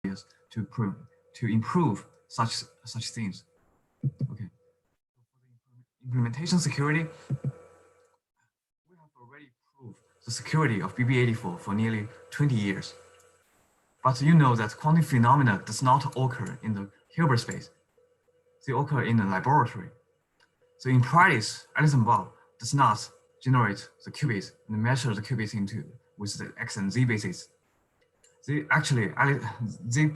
to improve such things. Okay. Implementation security, we have already proved the security of BB84 for nearly 20 years. But you know that quantum phenomena does not occur in the Hilbert space. They occur in the laboratory. So in practice, Alice and Bob does not generate the qubits and measure the qubits with the X and Z bases. They actually they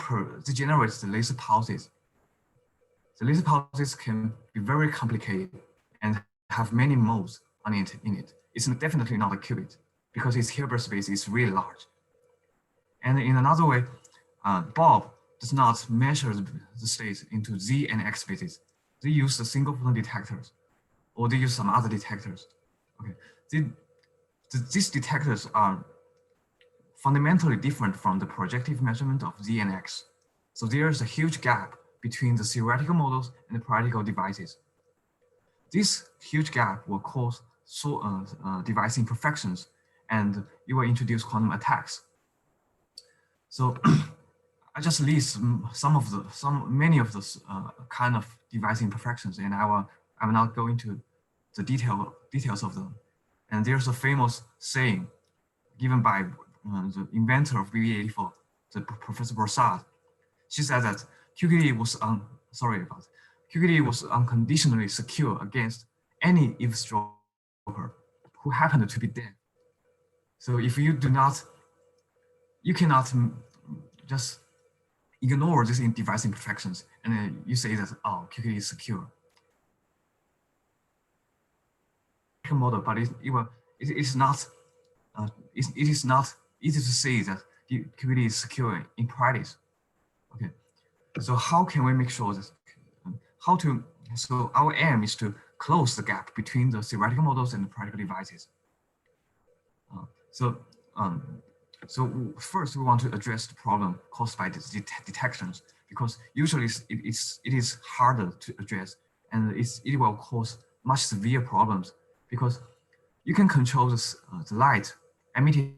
generate the laser pulses. The laser pulses can be very complicated and have many modes on it in it. It's definitely not a qubit because its Hilbert space is really large. And in another way, Bob does not measure the states into Z and X bases. They use the single photon detectors, or they use some other detectors. Okay, these detectors are fundamentally different from the projective measurement of Z and X. So there is a huge gap between the theoretical models and the practical devices. This huge gap will cause device imperfections, and it will introduce quantum attacks. So I just list many of those kind of device imperfections, and I will not go into the details of them. And there's a famous saying given by the inventor of BB84, the Professor Broussard. She said that QKD was unconditionally secure against any eavesdropper who happened to be dead. So if you do not, you cannot just ignore these device imperfections and then you say that, oh, QKD is secure. Model, but it is not easy to say that QKD is secure in practice. Okay, so how can we make sure that so our aim is to close the gap between the theoretical models and the practical devices. So first we want to address the problem caused by these detections, because usually it is harder to address, and it will cause much severe problems, because you can control the light emitted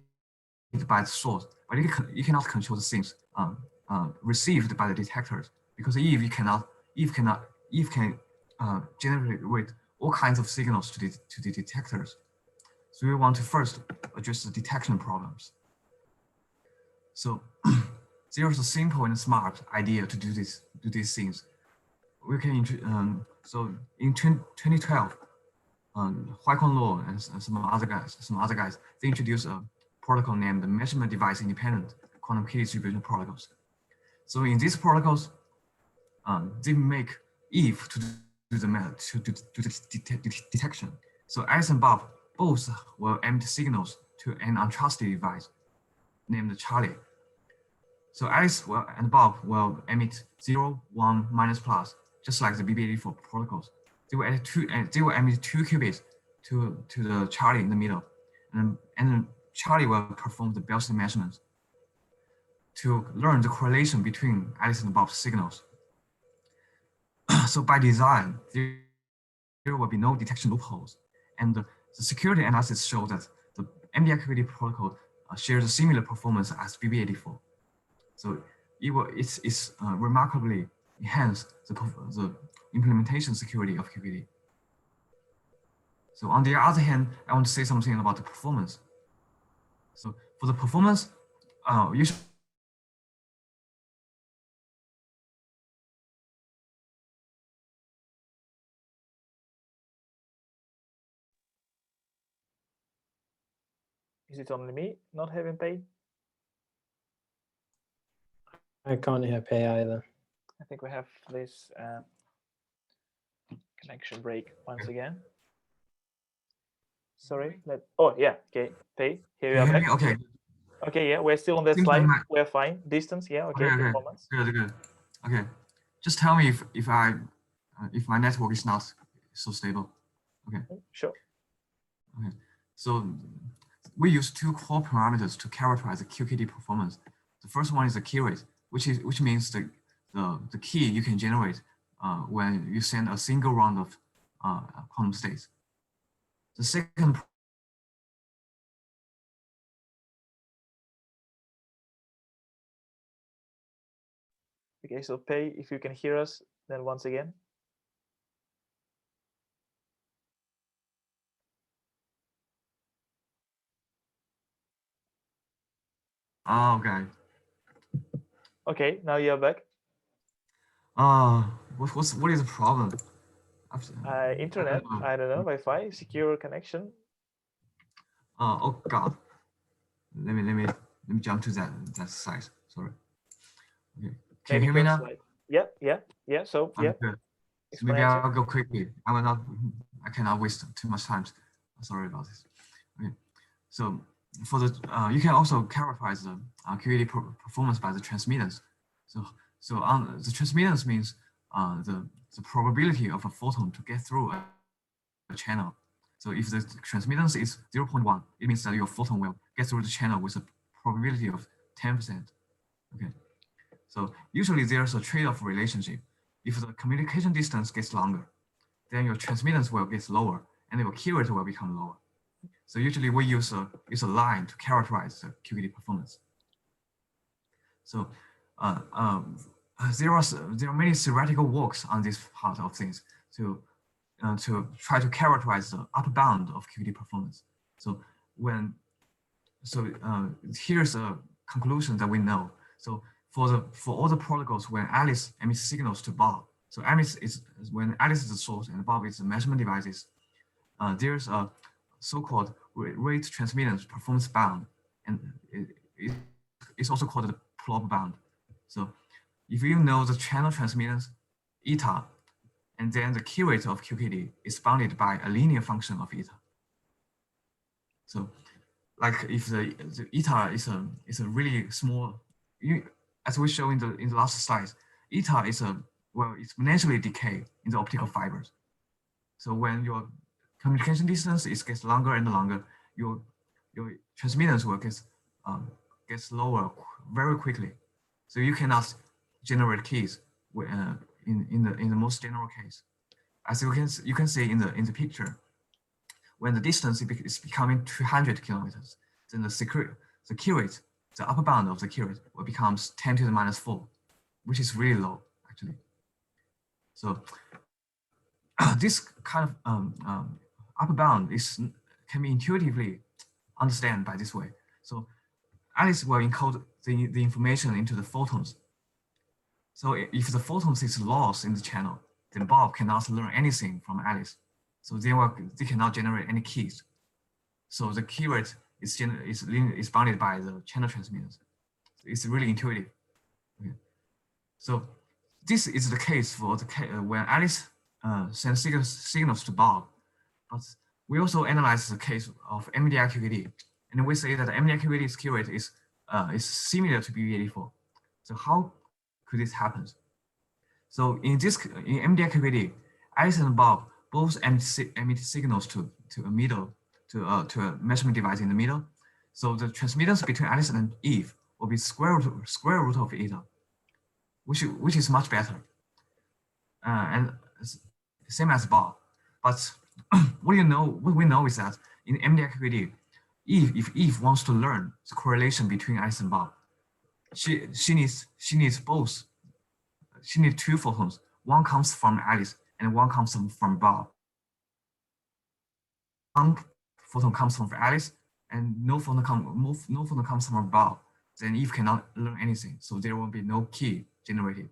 by the source, but you cannot control the things received by the detectors, because Eve can generate all kinds of signals to the detectors. So we want to first address the detection problems. So there's a simple and smart idea to do these things. We can so in 2012, Huaikon Law and some other guys, they introduced a protocol named the Measurement Device Independent Quantum Key Distribution Protocols. So in these protocols, they make Eve to do the detection. So Alice and Bob both will emit signals to an untrusted device named Charlie. So Alice and Bob will emit 0, 1, minus, plus, just like the BB84 protocols. They will emit two qubits to the Charlie in the middle, and Charlie will perform the Bell-Stick measurements to learn the correlation between Alice and Bob's signals. So by design, there will be no detection loopholes, and the security analysis shows that the MDI-QKD protocol shares a similar performance as BB84. So it's remarkably enhanced the implementation security of QKD. So on the other hand, I want to say something about the performance. So for the performance, you should Is it only me not having pay? I can't hear pay either. I think we have this connection break once again. Sorry. Oh yeah. Okay. Pay. Here you are back. Okay. Okay. Yeah, we're still on that slide. We're fine. Distance. Yeah. Okay. Performance. Good. Okay. Just tell me if my network is not so stable. Okay. Sure. Okay. So we use two core parameters to characterize the QKD performance. The first one is the key rate, which means the key you can generate when you send a single round of quantum states. The second Okay, so Pei, if you can hear us, then once again. Oh, okay. Okay, now you're back. What is the problem? Internet, I don't know, Wi-Fi, secure connection. Oh God. Let me jump to that site. Sorry. Okay. Can you hear me now? Slide. Yeah. So yeah. Good. So maybe Exponential. I'll go quickly. I cannot waste too much time. Sorry about this. Okay. So for the you can also characterize the QED performance by the transmittance. So on the transmittance means the probability of a photon to get through a channel. So if the transmittance is 0.1, it means that your photon will get through the channel with a probability of 10%. Okay. So usually there's a trade-off relationship. If the communication distance gets longer, then your transmittance will get lower and your key rate will become lower. So usually we use a line to characterize the QED performance. So there are many theoretical works on this part of things to try to characterize the upper bound of QED performance. So here's a conclusion that we know. So for all the protocols, when Alice emits signals to Bob, so Alice is when Alice is the source and Bob is the measurement devices. There's a so-called rate transmittance performance bound, and it's also called the plot bound. So if you know the channel transmittance eta, and then the key rate of QKD is bounded by a linear function of eta. So like if the eta is a really small, as we show in the last slides, eta is exponentially decay in the optical fibers. So when your communication distance gets longer and longer, your transmittance will gets lower very quickly. So you cannot generate keys in the most general case. As you can see in the picture, when the distance is becoming 200 kilometers, then the key rate, the upper bound of the key rate will becomes 10 to the minus 4, which is really low actually. So this kind of upper bound can be intuitively understood by this way. So Alice will encode the information into the photons. So if the photons is lost in the channel, then Bob cannot learn anything from Alice. So they cannot generate any keys. So the key rate is bounded by the channel transmittance. It's really intuitive. Okay. So this is the case for when Alice sends signals to Bob. But we also analyze the case of MDI-QKD, and we say that the MDI-QKD's key rate is similar to BB84. So how could this happen? So in MDI-QKD, Alice and Bob both emit signals to a measurement device in the middle. So the transmittance between Alice and Eve will be square root of eta, which is much better, and same as Bob. But what we know is that in MDI-QKD, if Eve wants to learn the correlation between Alice and Bob, she needs both. She needs two photons. One comes from Alice and one comes from Bob. One photon comes from Alice and no photon comes from Bob. Then Eve cannot learn anything. So there will be no key generated.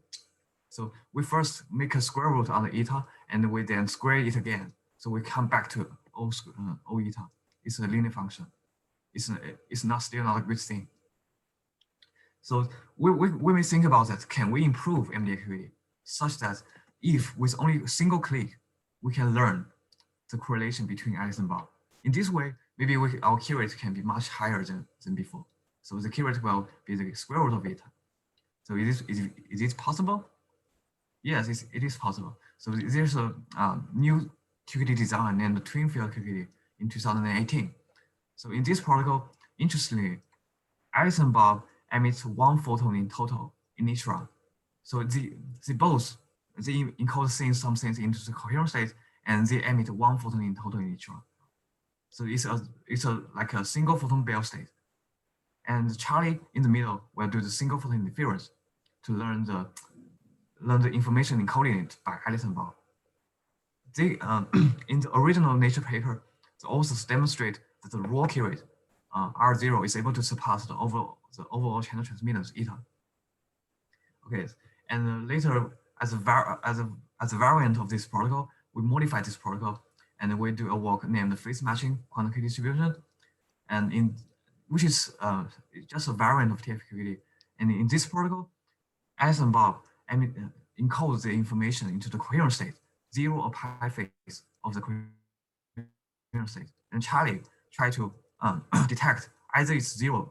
So we first make a square root on the eta, and we then square it again. So we come back to O eta. It's a linear function. It's still not a good thing. So we may think about that. Can we improve MDI-QKD such that if with only a single click, we can learn the correlation between Alice and Bob? In this way, maybe our key rate can be much higher than before. So the key rate will be the square root of eta. So is it possible? Yes, it is possible. So there's a new QKD design named the twin field QKD in 2018. So in this protocol, interestingly, Alice and Bob emit one photon in total in each run. So they encode some things into the coherent state, and they emit one photon in total in each run. So it's like a single photon Bell state. And Charlie in the middle will do the single photon interference to learn learn the information encoding it by Alice and Bob. They, in the original Nature paper, the authors demonstrate that the raw Q rate, R0, is able to surpass the overall channel transmittance eta. Okay, and later, as a variant of this protocol, we modify this protocol, and we do a work named phase matching quantum QKD distribution, and which is just a variant of TF-QKD. And in this protocol, Alice and Bob encodes the information into the coherent state, 0 or pi phase of the coherent state. And Charlie try to detect either it's 0,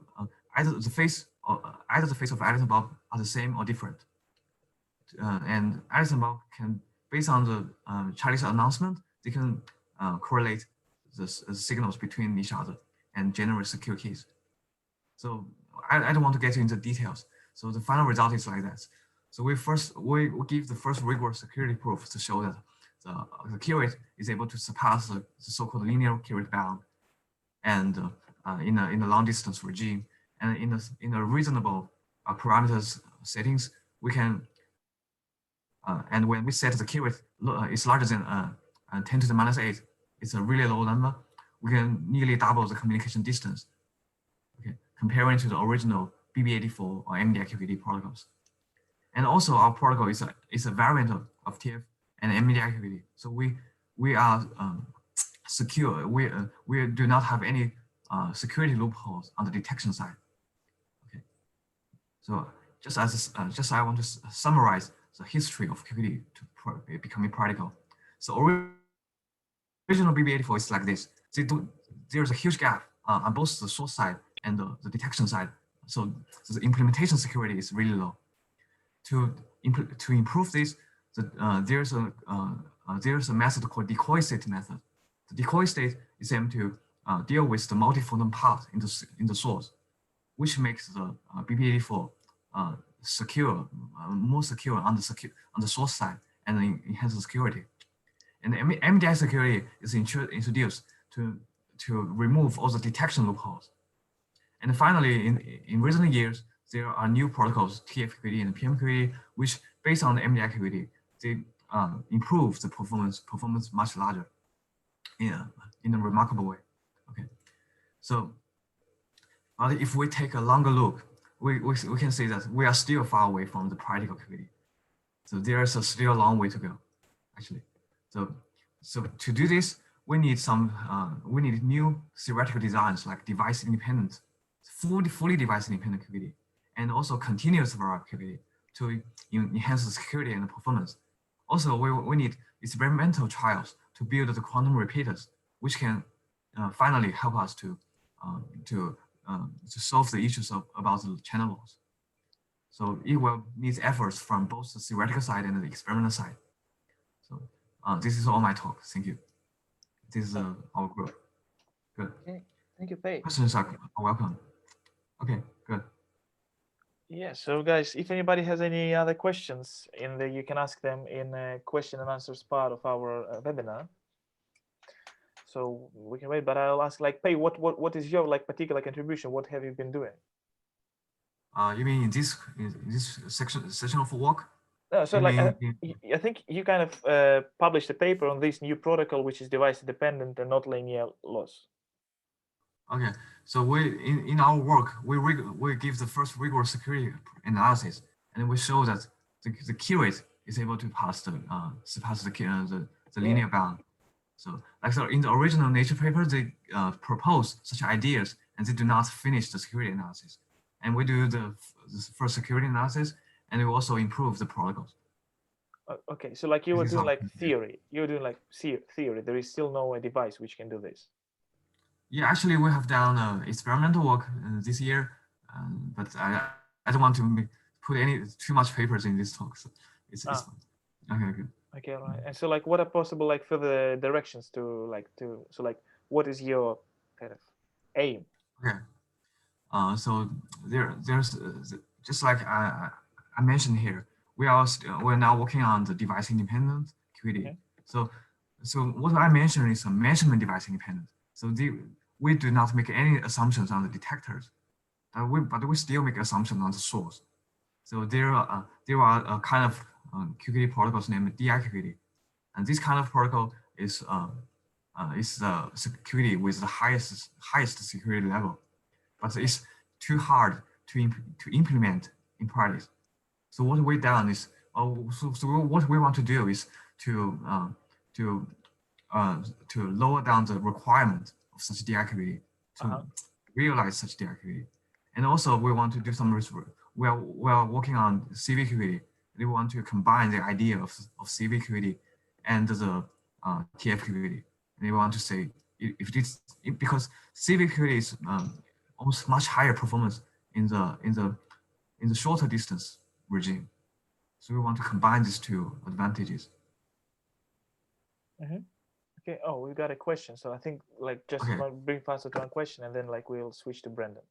either the phase of Alice and Bob are the same or different. And Alice and Bob can, based on the Charlie's announcement, they can correlate the signals between each other and generate secure keys. So I don't want to get into details. So the final result is like that. So we give the first rigorous security proof to show that the key rate is able to surpass the so-called linear key rate bound, and in a long distance regime, and in a reasonable parameters settings, we can and when we set the key rate is larger than 10 to the minus 8, it's a really low number. We can nearly double the communication distance, okay, comparing to the original BB84 or MDI-QKD protocols. And also our protocol is a variant of TF and MDI-QKD. So we are secure. We do not have any security loopholes on the detection side. Okay. So just I want to summarize the history of QKD to becoming practical. So original BB84 is like this. There's a huge gap on both the source side and the detection side. So the implementation security is really low. To improve this, there's a method called decoy state method. The decoy state is aimed to deal with the multi-photon part in the source, which makes the BB84 secure, more secure on the source side, and enhance the security. And the MDI security is introduced to remove all the detection loopholes. And finally, in recent years, there are new protocols, TF-QKD and PM-QKD, which based on the MDI-QKD, they improve the performance much larger in a remarkable way. Okay, so if we take a longer look, we can say that we are still far away from the practical QKD. So there is still a long way to go, actually. So to do this, we need new theoretical designs like device independent, fully device independent QKD, and also continuous variable QKD to enhance the security and the performance. Also, we need experimental trials to build the quantum repeaters, which can finally help us to solve the issues about the channel loss. So it will need efforts from both the theoretical side and the experimental side. So this is all my talk. Thank you. This is our group. Good. Okay. Thank you, Pei. Questions are welcome. Okay, good. Yeah, so guys, if anybody has any other questions, you can ask them in a question and answers part of our webinar. So we can wait, but I'll ask like, Pei, what is your like particular contribution? What have you been doing? You mean in this section of work? No, so like I think you kind of published a paper on this new protocol, which is device independent and not linear loss. Okay, so in our work we give the first rigorous security analysis, and we show that the key rate is able to surpass the linear bound. So in the original Nature paper, they propose such ideas, and they do not finish the security analysis. And we do the first security analysis, and we also improve the protocols. Okay, so like you were doing like theory. You were doing like theory. There is still no device which can do this. Yeah, actually, we have done experimental work this year, but I don't want to put too much papers in this talk. So it's fine. Okay, good. Okay, all right. And so like, what are possible like further directions so like, what is your kind of aim? Okay. So there's just like I mentioned here, we're now working on the device independent QKD. Okay. So what I mentioned is a measurement device independent. So we do not make any assumptions on the detectors, but we still make assumptions on the source. So there are kind of QKD protocols named MDI-QKD, and this kind of protocol is security with the highest security level, but it's too hard to implement in practice. So what we've done is, so what we want to do is to lower down the requirement of such DI-QKD to realize such DI-QKD, and also we want to do some research. We are working on CV-QKD. We want to combine the idea of CV-QKD and the TF-QKD. And we want to say because CV-QKD is almost much higher performance in the shorter distance regime. So we want to combine these two advantages. Okay. Oh, we got a question. So I think like just bring faster to one question, and then like we'll switch to Brendan.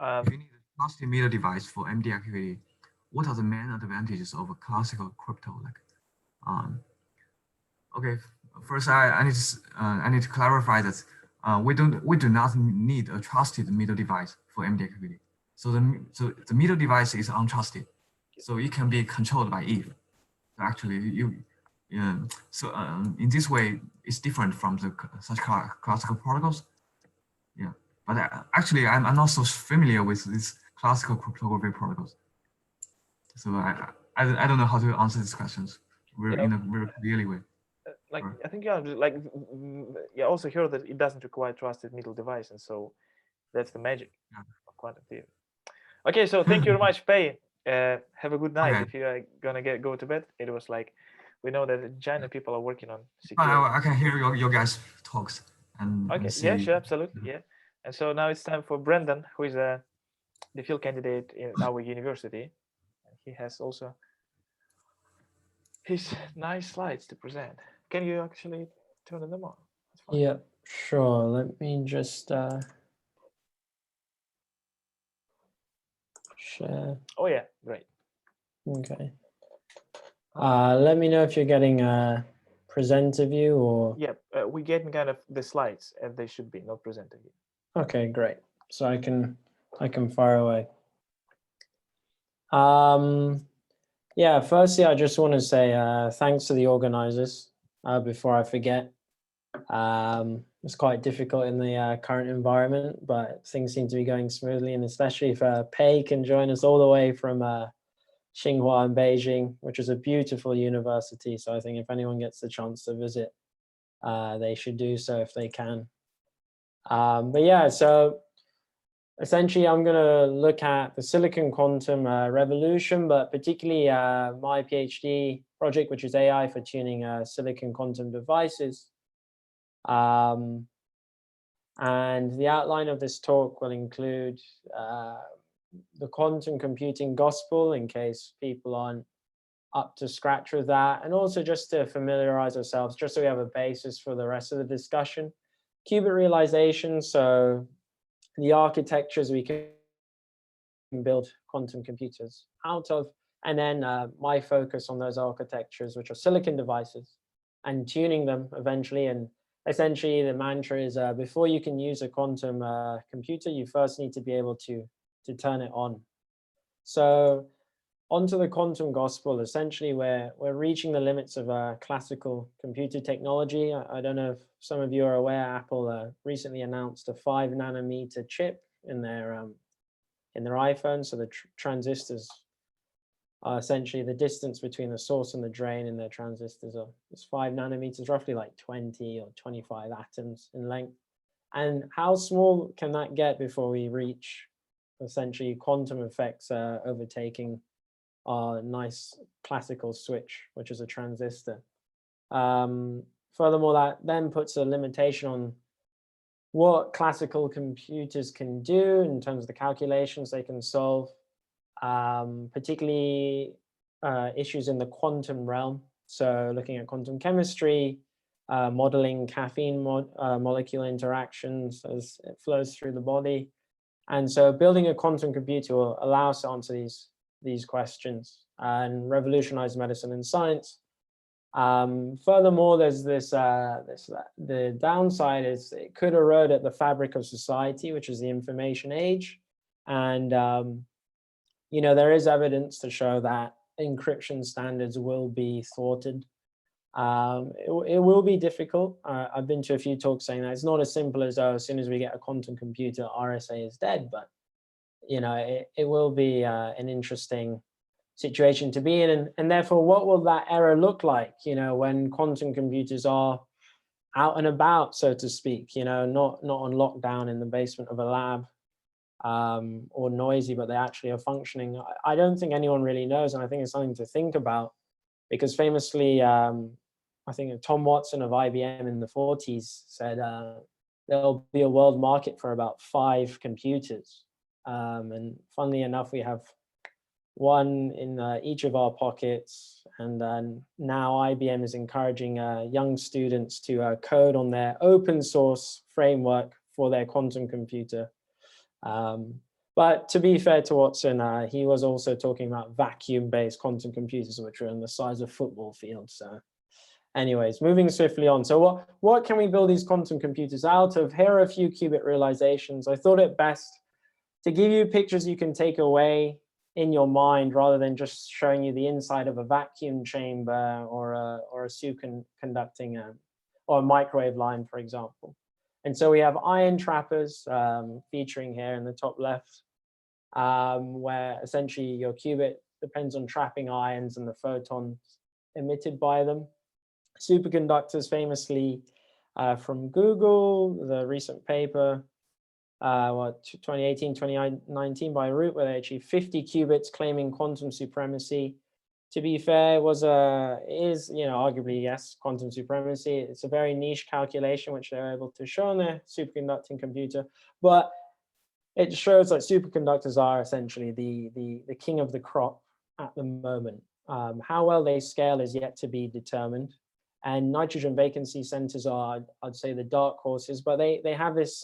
If you need a trusted middle device for MDI-QKD, what are the main advantages of a classical crypto? Okay, first I need to clarify that we do not need a trusted middle device for MDI-QKD. So the middle device is untrusted, so it can be controlled by Eve. So actually, in this way, it's different from such classical protocols. Yeah, but actually, I'm not so familiar with these classical cryptography protocols. So I don't know how to answer these questions in a very clearly way. Like I think you also heard that it doesn't require trusted middle device, and so that's the magic of quantum theory. Okay, so thank you very much, Pei. Have a good night. Okay. If you are gonna go to bed, it was like we know that in China people are working on security. I can hear your guys' talks and okay, see. yeah, sure, absolutely, yeah. And so now it's time for Brendan, who is the field candidate in our university. He has also his nice slides to present. Can you actually turn them on? Yeah, sure. Let me just share. Oh yeah, great. Okay. Let me know if you're getting a presenter view or. Yeah, we're getting kind of the slides, and they should be not presenter view. Okay, great. So I can fire away. Yeah, firstly, I just want to say thanks to the organizers before I forget. It's quite difficult in the current environment, but things seem to be going smoothly, and especially if Pei can join us all the way from Tsinghua and Beijing, which is a beautiful university. So I think if anyone gets the chance to visit, they should do so if they can. But yeah, so essentially I'm going to look at the silicon quantum revolution, but particularly my PhD project, which is AI for tuning silicon quantum devices. And the outline of this talk will include the quantum computing gospel, in case people aren't up to scratch with that, and also just to familiarize ourselves, just so we have a basis for the rest of the discussion. Qubit realization, so the architectures we can build quantum computers out of, and then my focus on those architectures, which are silicon devices, and tuning them eventually. And essentially the mantra is before you can use a quantum computer, you first need to be able to turn it on. So onto the quantum gospel. Essentially we're reaching the limits of classical computer technology. I don't know if some of you are aware, Apple recently announced a 5 nanometer chip in their iPhone. So the transistors are essentially the distance between the source and the drain in their transistors is 5 nanometers, roughly like 20 or 25 atoms in length. And how small can that get before we reach essentially quantum effects overtaking our nice classical switch, which is a transistor? Furthermore, that then puts a limitation on what classical computers can do in terms of the calculations they can solve, particularly issues in the quantum realm. So looking at quantum chemistry, modeling caffeine molecule interactions as it flows through the body. And so building a quantum computer will allow us to answer these questions and revolutionize medicine and science. Furthermore, there's the downside is it could erode at the fabric of society, which is the information age. And, there is evidence to show that encryption standards will be thwarted. It will be difficult. I've been to a few talks saying that it's not as simple as, oh, as soon as we get a quantum computer, RSA is dead. But it will be an interesting situation to be in, and therefore, what will that era look like? When quantum computers are out and about, so to speak. Not on lockdown in the basement of a lab, or noisy, but they actually are functioning. I don't think anyone really knows, and I think it's something to think about, because famously, I think Tom Watson of IBM in the 40s said there'll be a world market for about 5 computers. And funnily enough, we have one in each of our pockets. And now IBM is encouraging young students to code on their open source framework for their quantum computer. But to be fair to Watson, he was also talking about vacuum-based quantum computers, which are in the size of football fields. So anyways, moving swiftly on. So what can we build these quantum computers out of? Here are a few qubit realizations. I thought it best to give you pictures you can take away in your mind, rather than just showing you the inside of a vacuum chamber or a superconducting or a microwave line, for example. And so we have ion trappers featuring here in the top left, where essentially your qubit depends on trapping ions and the photons emitted by them. Superconductors, famously from Google, the recent paper, 2018, 2019 by Root, where they achieved 50 qubits claiming quantum supremacy. To be fair, is arguably, yes, quantum supremacy. It's a very niche calculation which they're able to show on their superconducting computer, but it shows that superconductors are essentially the king of the crop at the moment. How well they scale is yet to be determined. And nitrogen vacancy centers are, I'd say, the dark horses, but they have this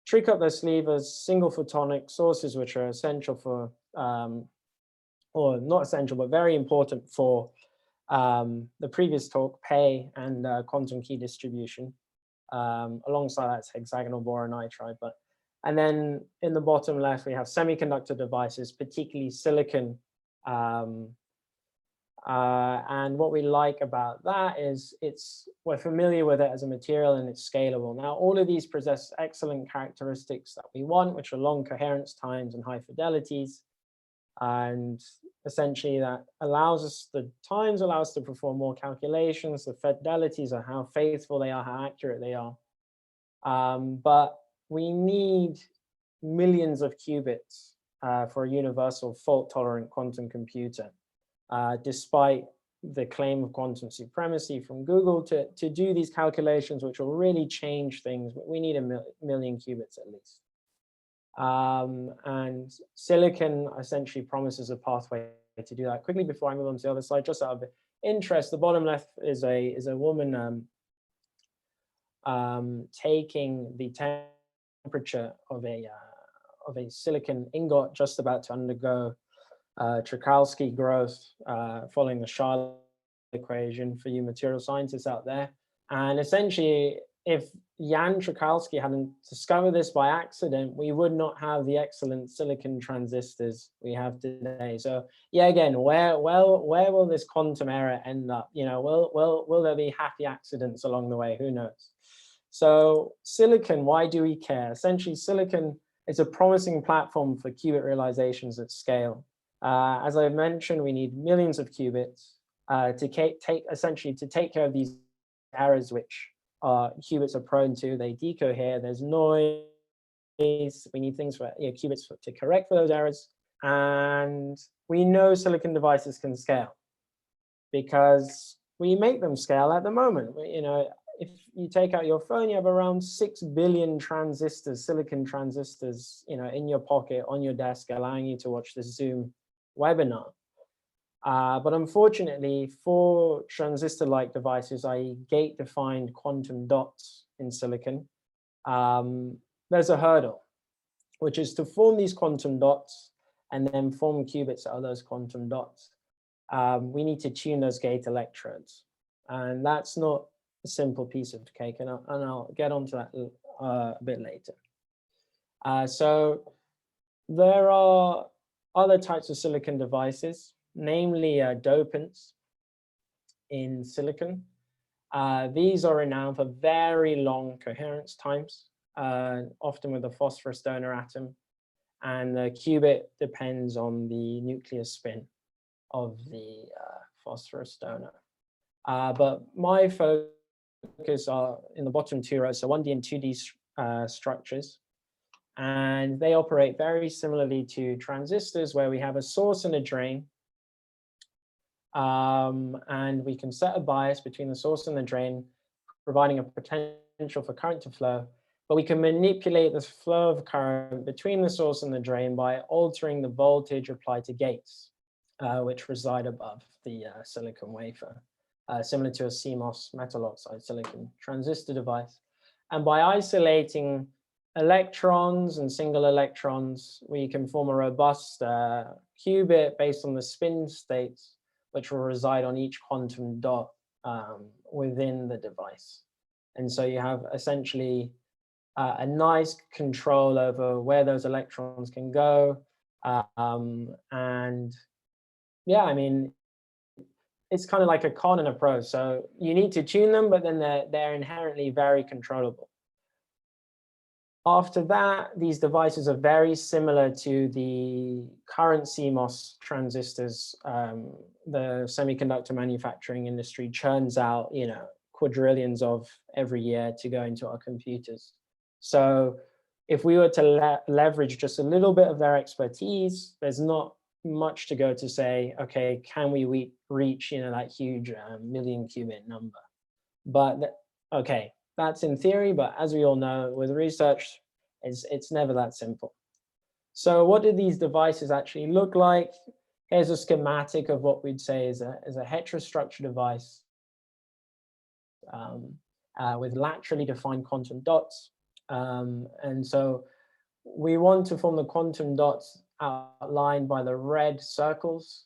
trick up their sleeve as single photonic sources, which are essential for, or not essential, but very important for the previous talk, Pei and quantum key distribution. Alongside that's hexagonal boron nitride. And then in the bottom left, we have semiconductor devices, particularly silicon. And what we like about that is we're familiar with it as a material and it's scalable. Now, all of these possess excellent characteristics that we want, which are long coherence times and high fidelities. And essentially that the times allow us to perform more calculations. The fidelities are how faithful they are, how accurate they are. But we need millions of qubits for a universal fault-tolerant quantum computer. Despite the claim of quantum supremacy from Google to do these calculations, which will really change things, we need a million qubits at least. And silicon essentially promises a pathway to do that. Quickly, before I move on to the other slide, just out of interest, the bottom left is a woman taking the temperature of a silicon ingot just about to undergo Czochralski growth, following the Charlotte equation for you material scientists out there. And essentially, if Jan Czochralski hadn't discovered this by accident, we would not have the excellent silicon transistors we have today. So yeah, again, where will this quantum era end up? Will there be happy accidents along the way? Who knows? So silicon, why do we care? Essentially, silicon is a promising platform for qubit realizations at scale. As I mentioned, we need millions of qubits to take care of these errors which qubits are prone to. They decohere, there's noise, we need things for qubits to correct for those errors. And we know silicon devices can scale because we make them scale at the moment. If you take out your phone, you have around 6 billion transistors, silicon transistors, in your pocket, on your desk, allowing you to watch this Zoom webinar. But unfortunately, for transistor-like devices, i.e. gate-defined quantum dots in silicon, there's a hurdle, which is to form these quantum dots and then form qubits out of those quantum dots. We need to tune those gate electrodes. And that's not a simple piece of cake, and I'll get onto that a bit later. So there are other types of silicon devices. namely dopants in silicon. These are renowned for very long coherence times, often with a phosphorus donor atom, and the qubit depends on the nuclear spin of the phosphorus donor. But my focus are in the bottom two rows, so 1D and 2D structures, and they operate very similarly to transistors, where we have a source and a drain. And we can set a bias between the source and the drain, providing a potential for current to flow. But we can manipulate the flow of current between the source and the drain by altering the voltage applied to gates, which reside above the silicon wafer, similar to a CMOS metal oxide silicon transistor device. And by isolating electrons and single electrons, we can form a robust qubit based on the spin states, which will reside on each quantum dot within the device. And so you have essentially a nice control over where those electrons can go. And yeah, I mean, it's kind of like a con and a pro. So you need to tune them, but then they're inherently very controllable. After that, these devices are very similar to the current CMOS transistors. The semiconductor manufacturing industry churns out, you know, quadrillions of every year to go into our computers. So if we were to leverage just a little bit of their expertise, there's not much to go to say, okay, can we reach, you know, that huge million qubit number? But okay, that's in theory, but as we all know, with research, it's never that simple. So what do these devices actually look like? Here's a schematic of what we'd say is a heterostructure device with laterally defined quantum dots. And so we want to form the quantum dots outlined by the red circles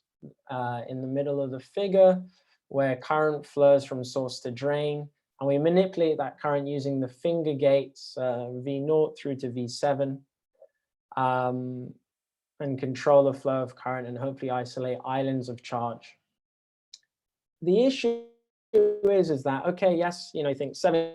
in the middle of the figure, where current flows from source to drain. And we manipulate that current using the finger gates, V0 through to V7, and control the flow of current and hopefully isolate islands of charge. The issue is that, okay, yes, you know, you think 7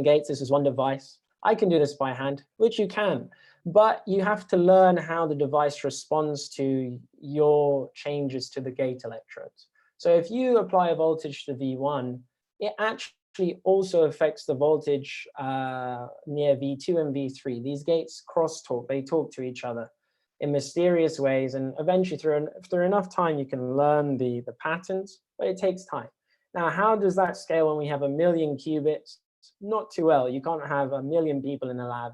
gates, this is one device. I can do this by hand, which you can, but you have to learn how the device responds to your changes to the gate electrodes. So if you apply a voltage to V1, it actually also affects the voltage near V2 and V3. These gates crosstalk, they talk to each other in mysterious ways, and eventually through enough time, you can learn the patterns, but it takes time. Now, how does that scale when we have 1 million qubits? Not too well. You can't have 1 million people in a lab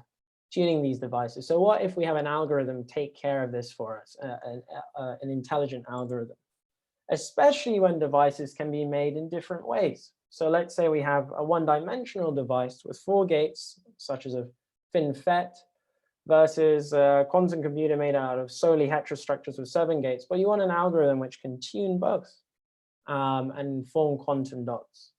tuning these devices. So what if we have an algorithm take care of this for us, an intelligent algorithm, especially when devices can be made in different ways? So let's say we have a one-dimensional device with 4 gates, such as a FinFET, versus a quantum computer made out of solely heterostructures with 7 gates. But you want an algorithm which can tune both and form quantum dots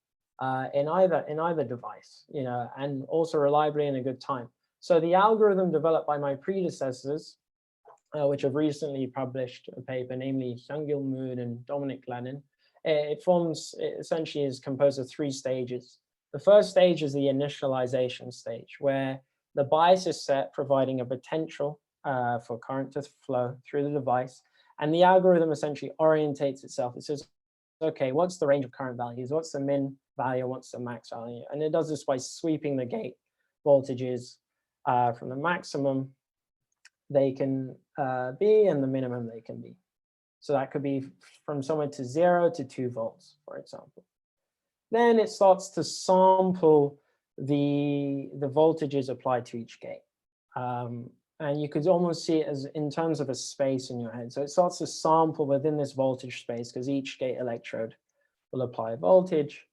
in either device, you know, and also reliably in a good time. So the algorithm developed by my predecessors, which have recently published a paper, namely Hyungil Moon and Dominic Lennon, it essentially is composed of 3 stages. The first stage is the initialization stage, where the bias is set, providing a potential for current to flow through the device. And the algorithm essentially orientates itself. It says, okay, what's the range of current values? What's the min value? What's the max value? And it does this by sweeping the gate voltages from the maximum they can be and the minimum they can be. So that could be from somewhere to 0 to 2 volts, for example. Then it starts to sample the voltages applied to each gate. And you could almost see it as in terms of a space in your head. So it starts to sample within this voltage space, because each gate electrode will apply a voltage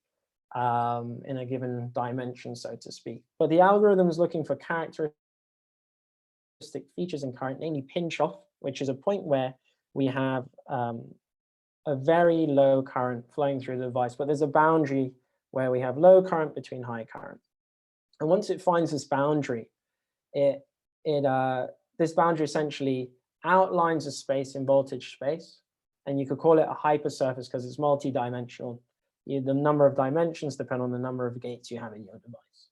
in a given dimension, so to speak. But the algorithm is looking for characteristic features in current, namely pinch off, which is a point where we have a very low current flowing through the device, but there's a boundary where we have low current between high current. And once it finds this boundary, this boundary essentially outlines a space in voltage space, and you could call it a hypersurface because it's multi-dimensional. The number of dimensions depend on the number of gates you have in your device.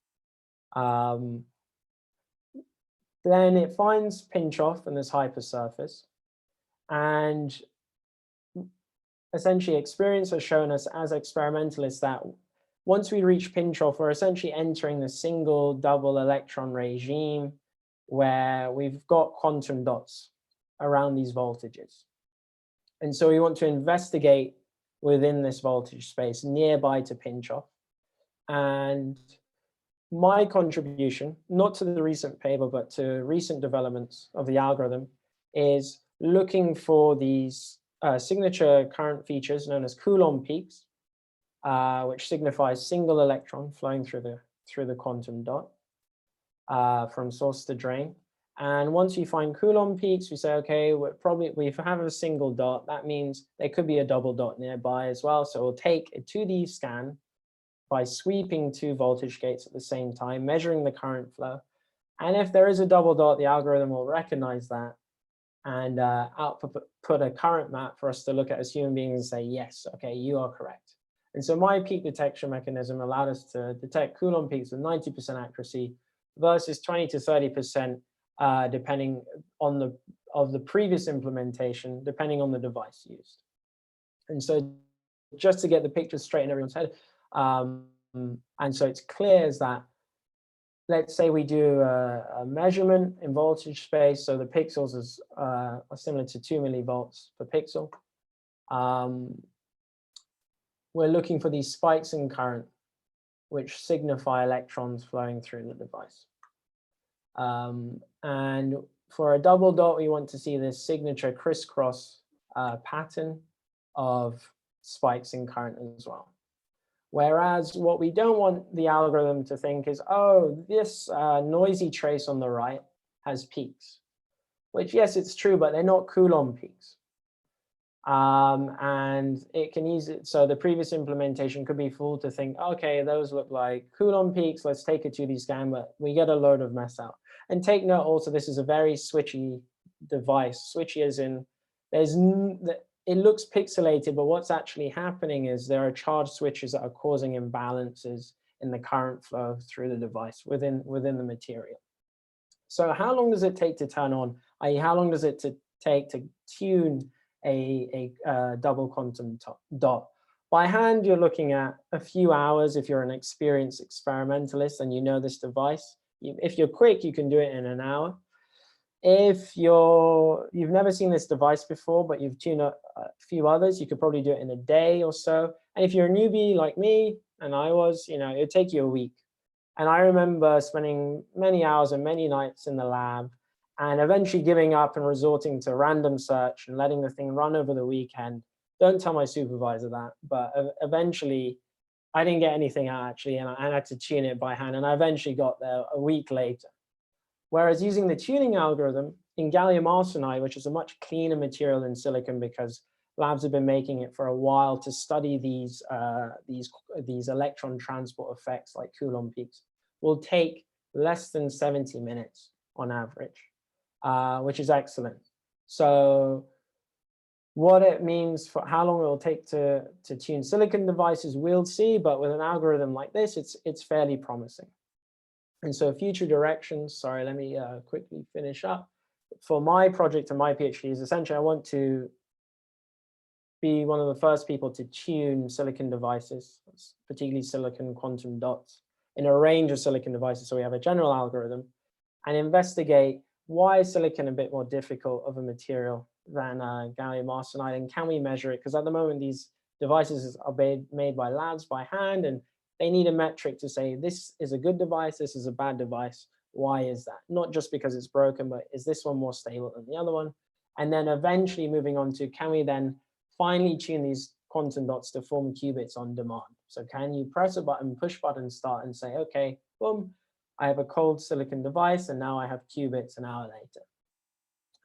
Then it finds pinch off in this hypersurface, and essentially experience has shown us as experimentalists that once we reach pinch off, we're essentially entering the single double electron regime where we've got quantum dots around these voltages. And so we want to investigate within this voltage space nearby to pinch off. And my contribution, not to the recent paper, but to recent developments of the algorithm, is looking for these signature current features known as Coulomb Peaks, which signifies single electron flowing through the quantum dot from source to drain. And once you find Coulomb Peaks, we say, okay, we have a single dot. That means there could be a double dot nearby as well. So we'll take a 2D scan by sweeping 2 voltage gates at the same time, measuring the current flow. And if there is a double dot, the algorithm will recognize that and put a current map for us to look at as human beings and say, yes, okay, you are correct. And so my peak detection mechanism allowed us to detect Coulomb peaks with 90% accuracy versus 20 to 30%, depending on the previous implementation, depending on the device used. And so just to get the picture straight in everyone's head, and so it's clear is that, let's say we do a measurement in voltage space, so the pixels are similar to 2 millivolts per pixel. We're looking for these spikes in current, which signify electrons flowing through the device. And for a double dot, we want to see this signature crisscross pattern of spikes in current as well. Whereas what we don't want the algorithm to think is, oh, this noisy trace on the right has peaks, which yes, it's true, but they're not Coulomb peaks. And it can easily, so the previous implementation could be fooled to think, okay, those look like Coulomb peaks, let's take a 2D scan, but we get a load of mess out. And take note also, this is a very switchy device. Switchy as in, it looks pixelated, but what's actually happening is there are charge switches that are causing imbalances in the current flow through the device within the material. So how long does it take to turn on, i.e. how long does it take to tune a double quantum dot? By hand, you're looking at a few hours if you're an experienced experimentalist and you know this device. If you're quick, you can do it in an hour. If you've never seen this device before, but you've tuned up a few others, you could probably do it in a day or so. And if you're a newbie like me, and I was, it'd take you a week. And I remember spending many hours and many nights in the lab and eventually giving up and resorting to random search and letting the thing run over the weekend. Don't tell my supervisor that, but eventually I didn't get anything out actually, and I had to tune it by hand, and I eventually got there a week later. Whereas using the tuning algorithm in gallium arsenide, which is a much cleaner material than silicon because labs have been making it for a while to study these electron transport effects like Coulomb peaks, will take less than 70 minutes on average, which is excellent. So what it means for how long it will take to tune silicon devices, we'll see, but with an algorithm like this, it's fairly promising. And so future directions, sorry, let me quickly finish up. For my project and my PhD is essentially I want to be one of the first people to tune silicon devices, particularly silicon quantum dots, in a range of silicon devices. So we have a general algorithm and investigate why is silicon a bit more difficult of a material than gallium arsenide, and can we measure it? Because at the moment, these devices are made by labs by hand, and they need a metric to say, this is a good device, this is a bad device. Why is that? Not just because it's broken, but is this one more stable than the other one? And then eventually moving on to, can we then finally tune these quantum dots to form qubits on demand? So can you press a button, push button, start and say, okay, boom, I have a cold silicon device and now I have qubits an hour later.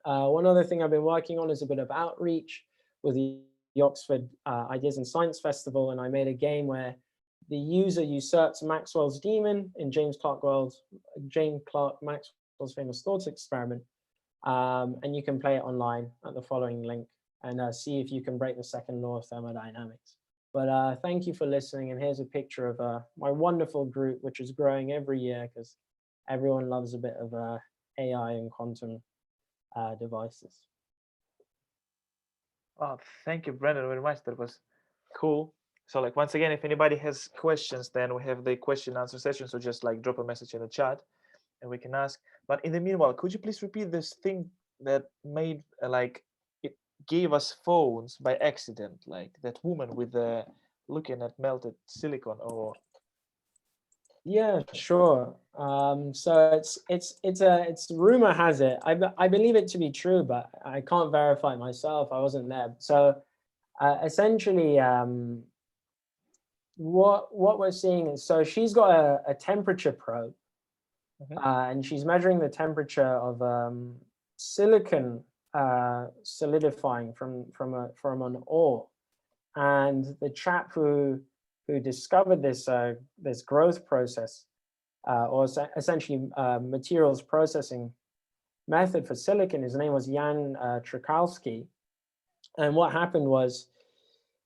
One other thing I've been working on is a bit of outreach with the Oxford Ideas and Science Festival, and I made a game where the user usurps Maxwell's demon in James Clerk Maxwell's famous thought experiment, and you can play it online at the following link. and see if you can break the second law of thermodynamics. But thank you for listening. And here's a picture of my wonderful group, which is growing every year because everyone loves a bit of AI and quantum devices. Oh, thank you, Brendan, very much. That was cool. So like, once again, if anybody has questions, then we have the question and answer session. So just like drop a message in the chat and we can ask. But in the meanwhile, could you please repeat this thing that made like it gave us phones by accident, like that woman with the looking at melted silicon? Or Yeah, sure. So it's rumor has it. I believe it to be true, but I can't verify it myself. I wasn't there. So essentially, what we're seeing is, so she's got a temperature probe, and she's measuring the temperature of silicon solidifying from an ore. And the chap who discovered this this growth process, or essentially materials processing method for silicon, his name was Jan Trzaskowski. And what happened was,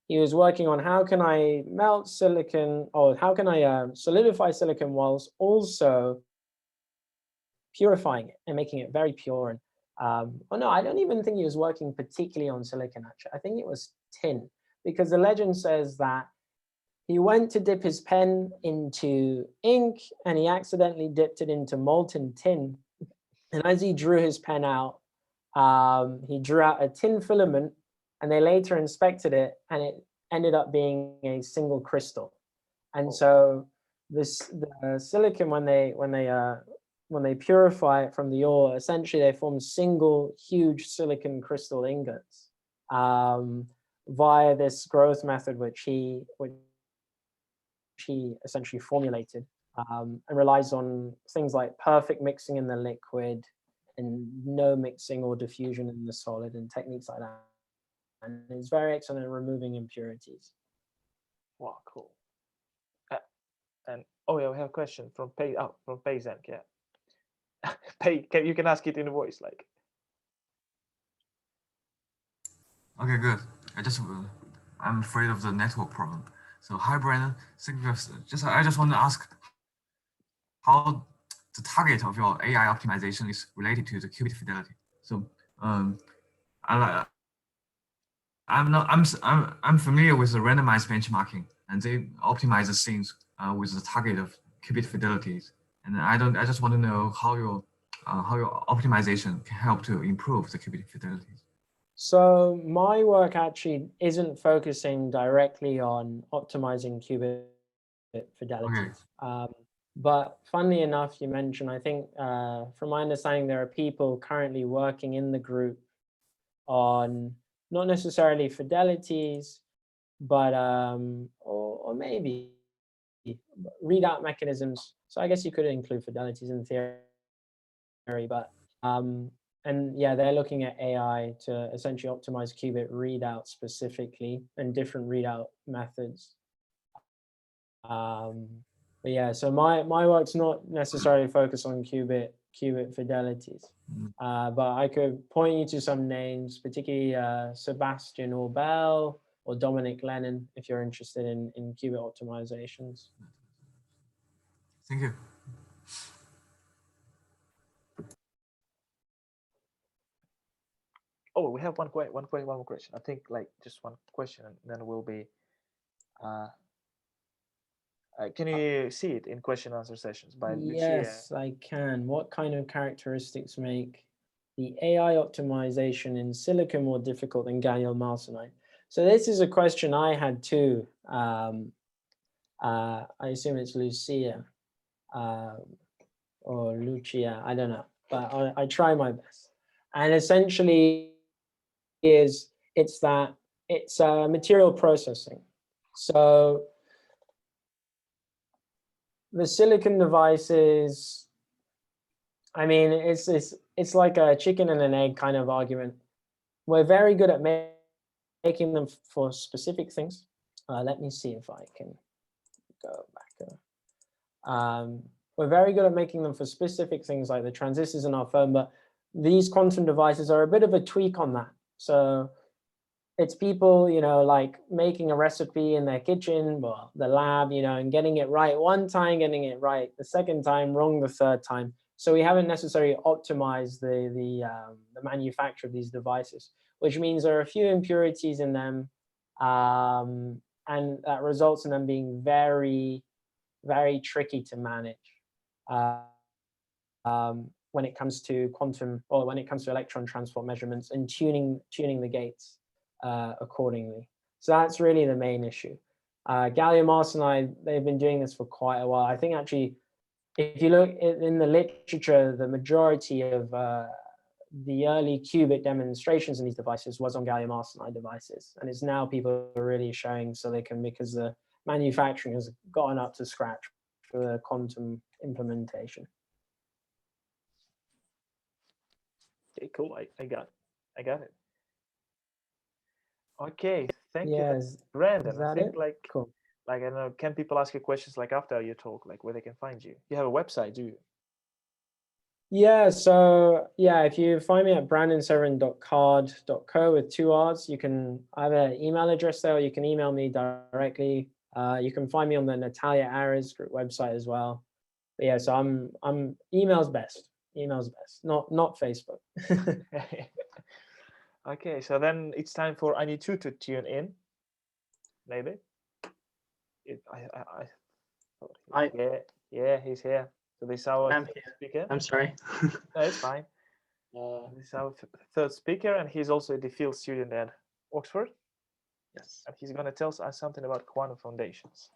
he was working on how can I melt silicon, or how can I solidify silicon whilst also purifying it and making it very pure. And oh no, I don't even think he was working particularly on silicon, actually. I think it was tin, because the legend says that he went to dip his pen into ink and he accidentally dipped it into molten tin. And as he drew his pen out, he drew out a tin filament, and they later inspected it, and it ended up being a single crystal. And so the silicon, when they purify it from the ore, essentially they form single huge silicon crystal ingots via this growth method, which he essentially formulated, and relies on things like perfect mixing in the liquid and no mixing or diffusion in the solid, and techniques like that. And it's very excellent at removing impurities. wow, cool. And oh yeah, we have a question from Payzank. Yeah. You can ask it in a voice, like. Okay, good. I'm afraid of the network problem. So hi, Brandon. I just want to ask how the target of your AI optimization is related to the qubit fidelity. So I'm familiar with the randomized benchmarking, and they optimize the things with the target of qubit fidelities. And I just want to know how your optimization can help to improve the qubit fidelities. So my work actually isn't focusing directly on optimizing qubit fidelities. Okay. But funnily enough, you mentioned, I think from my understanding, there are people currently working in the group on not necessarily fidelities, but or maybe readout mechanisms. So I guess you could include fidelities in theory, but and yeah, they're looking at AI to essentially optimize qubit readout specifically, and different readout methods. But yeah, so my work's not necessarily focused on qubit fidelities, but I could point you to some names, particularly Sebastian Orbel or Dominic Lennon, if you're interested in qubit optimizations. Thank you. Oh, we have one more question. I think like just one question, and then we'll be. Can you see it in question and answer sessions by Lucia? Yes, I can. What kind of characteristics make the AI optimization in silicon more difficult than gallium arsenide? So this is a question I had too. I assume it's Lucia or Lucia, I don't know, but I try my best. And essentially it's material processing. So the silicon devices, I mean, it's like a chicken and an egg kind of argument. We're very good at making them for specific things. Let me see if I can go back. We're very good at making them for specific things like the transistors in our phone, but these quantum devices are a bit of a tweak on that. So it's people, you know, like making a recipe in their kitchen, well, the lab, you know, and getting it right one time, getting it right the second time, wrong the third time. So we haven't necessarily optimized the manufacture of these devices, which means there are a few impurities in them, and that results in them being very, very tricky to manage when it comes to quantum, or when it comes to electron transport measurements and tuning the gates accordingly. So that's really the main issue. Gallium arsenide, they've been doing this for quite a while. I think actually, if you look in the literature, the majority of the early qubit demonstrations in these devices was on gallium arsenide devices. And it's now people are really showing silicon because the manufacturing has gotten up to scratch for the quantum implementation. Okay, cool. I got it. Okay, thank you, Yes, Brandon. is I that think it? like Cool. I don't know, can people ask you questions like after your talk, like where they can find you? You have a website, do you? Yeah, so yeah, if you find me at brandonseverin.card.co with 2 R's, you can either email address there or you can email me directly. You can find me on the Natalia Ares group website as well. But yeah, so I'm email's best. Email's best, not Facebook. Okay, so then it's time for Anitu to tune in. Maybe. Yeah, he's here. So this is our I'm third here. speaker. I'm sorry. No, it's fine. This is our third speaker, and he's also the field student at Oxford, Yes. and he's going to tell us something about quantum foundations.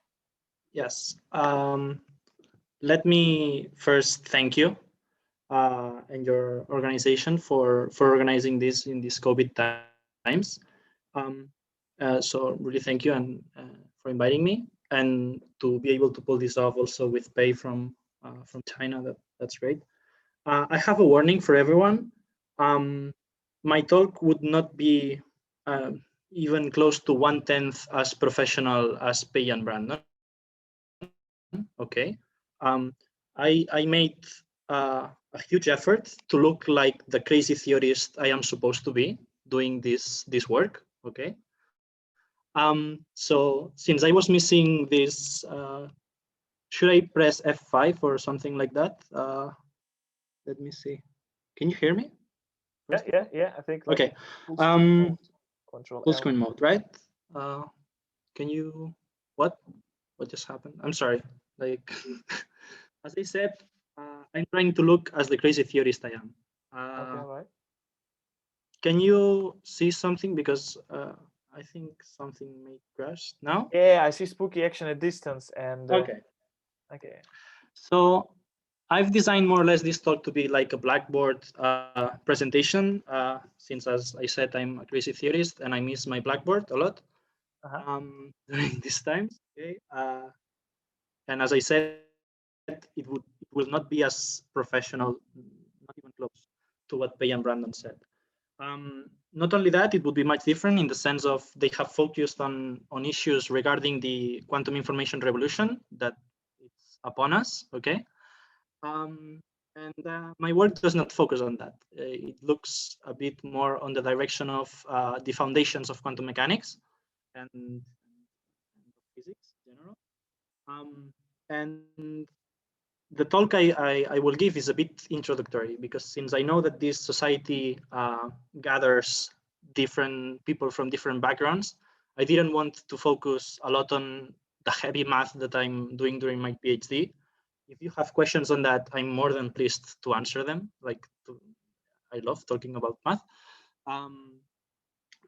Yes. Let me first thank you and your organization for organizing this in these COVID times. So really thank you and for inviting me, and to be able to pull this off also with pay from China. That's great. I have a warning for everyone. My talk would not be even close to 1/10 as professional as Pei and Brandon. Okay. I made a huge effort to look like the crazy theorist I am supposed to be doing this work. Okay. So since I was missing this, should I press F5 or something like that? Let me see. Can you hear me? Yeah. I think. Like, okay. Control Full L. screen mode, right? Can you? What just happened? I'm sorry. Like, as I said, I'm trying to look as the crazy theorist I am. Okay, all right. Can you see something? Because I think something may crash now. Yeah, I see spooky action at distance, and Okay. Okay. So I've designed more or less this talk to be like a Blackboard presentation, since, as I said, I'm a crazy theorist and I miss my Blackboard a lot during these times. Okay. And as I said, it will not be as professional, not even close to what Pei and Brandon said. Not only that, it would be much different in the sense of they have focused on issues regarding the quantum information revolution that it's upon us. Okay. And my work does not focus on that. It looks a bit more on the direction of the foundations of quantum mechanics and physics in general. And the talk I will give is a bit introductory, because since I know that this society gathers different people from different backgrounds, I didn't want to focus a lot on the heavy math that I'm doing during my PhD. If you have questions on that, I'm more than pleased to answer them. I love talking about math.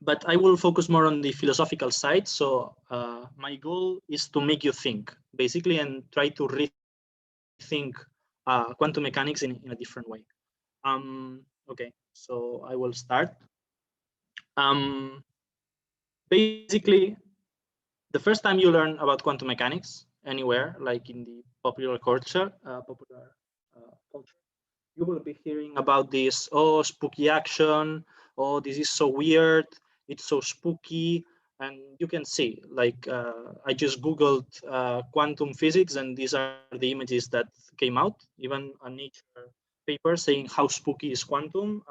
But I will focus more on the philosophical side. So my goal is to make you think, basically, and try to rethink quantum mechanics in a different way. Okay, so I will start. Basically, the first time you learn about quantum mechanics anywhere, like in the popular culture, you will be hearing about this, oh, spooky action, oh, this is so weird, it's so spooky. And you can see, like, I just Googled quantum physics, and these are the images that came out. Even a Nature paper saying how spooky is quantum,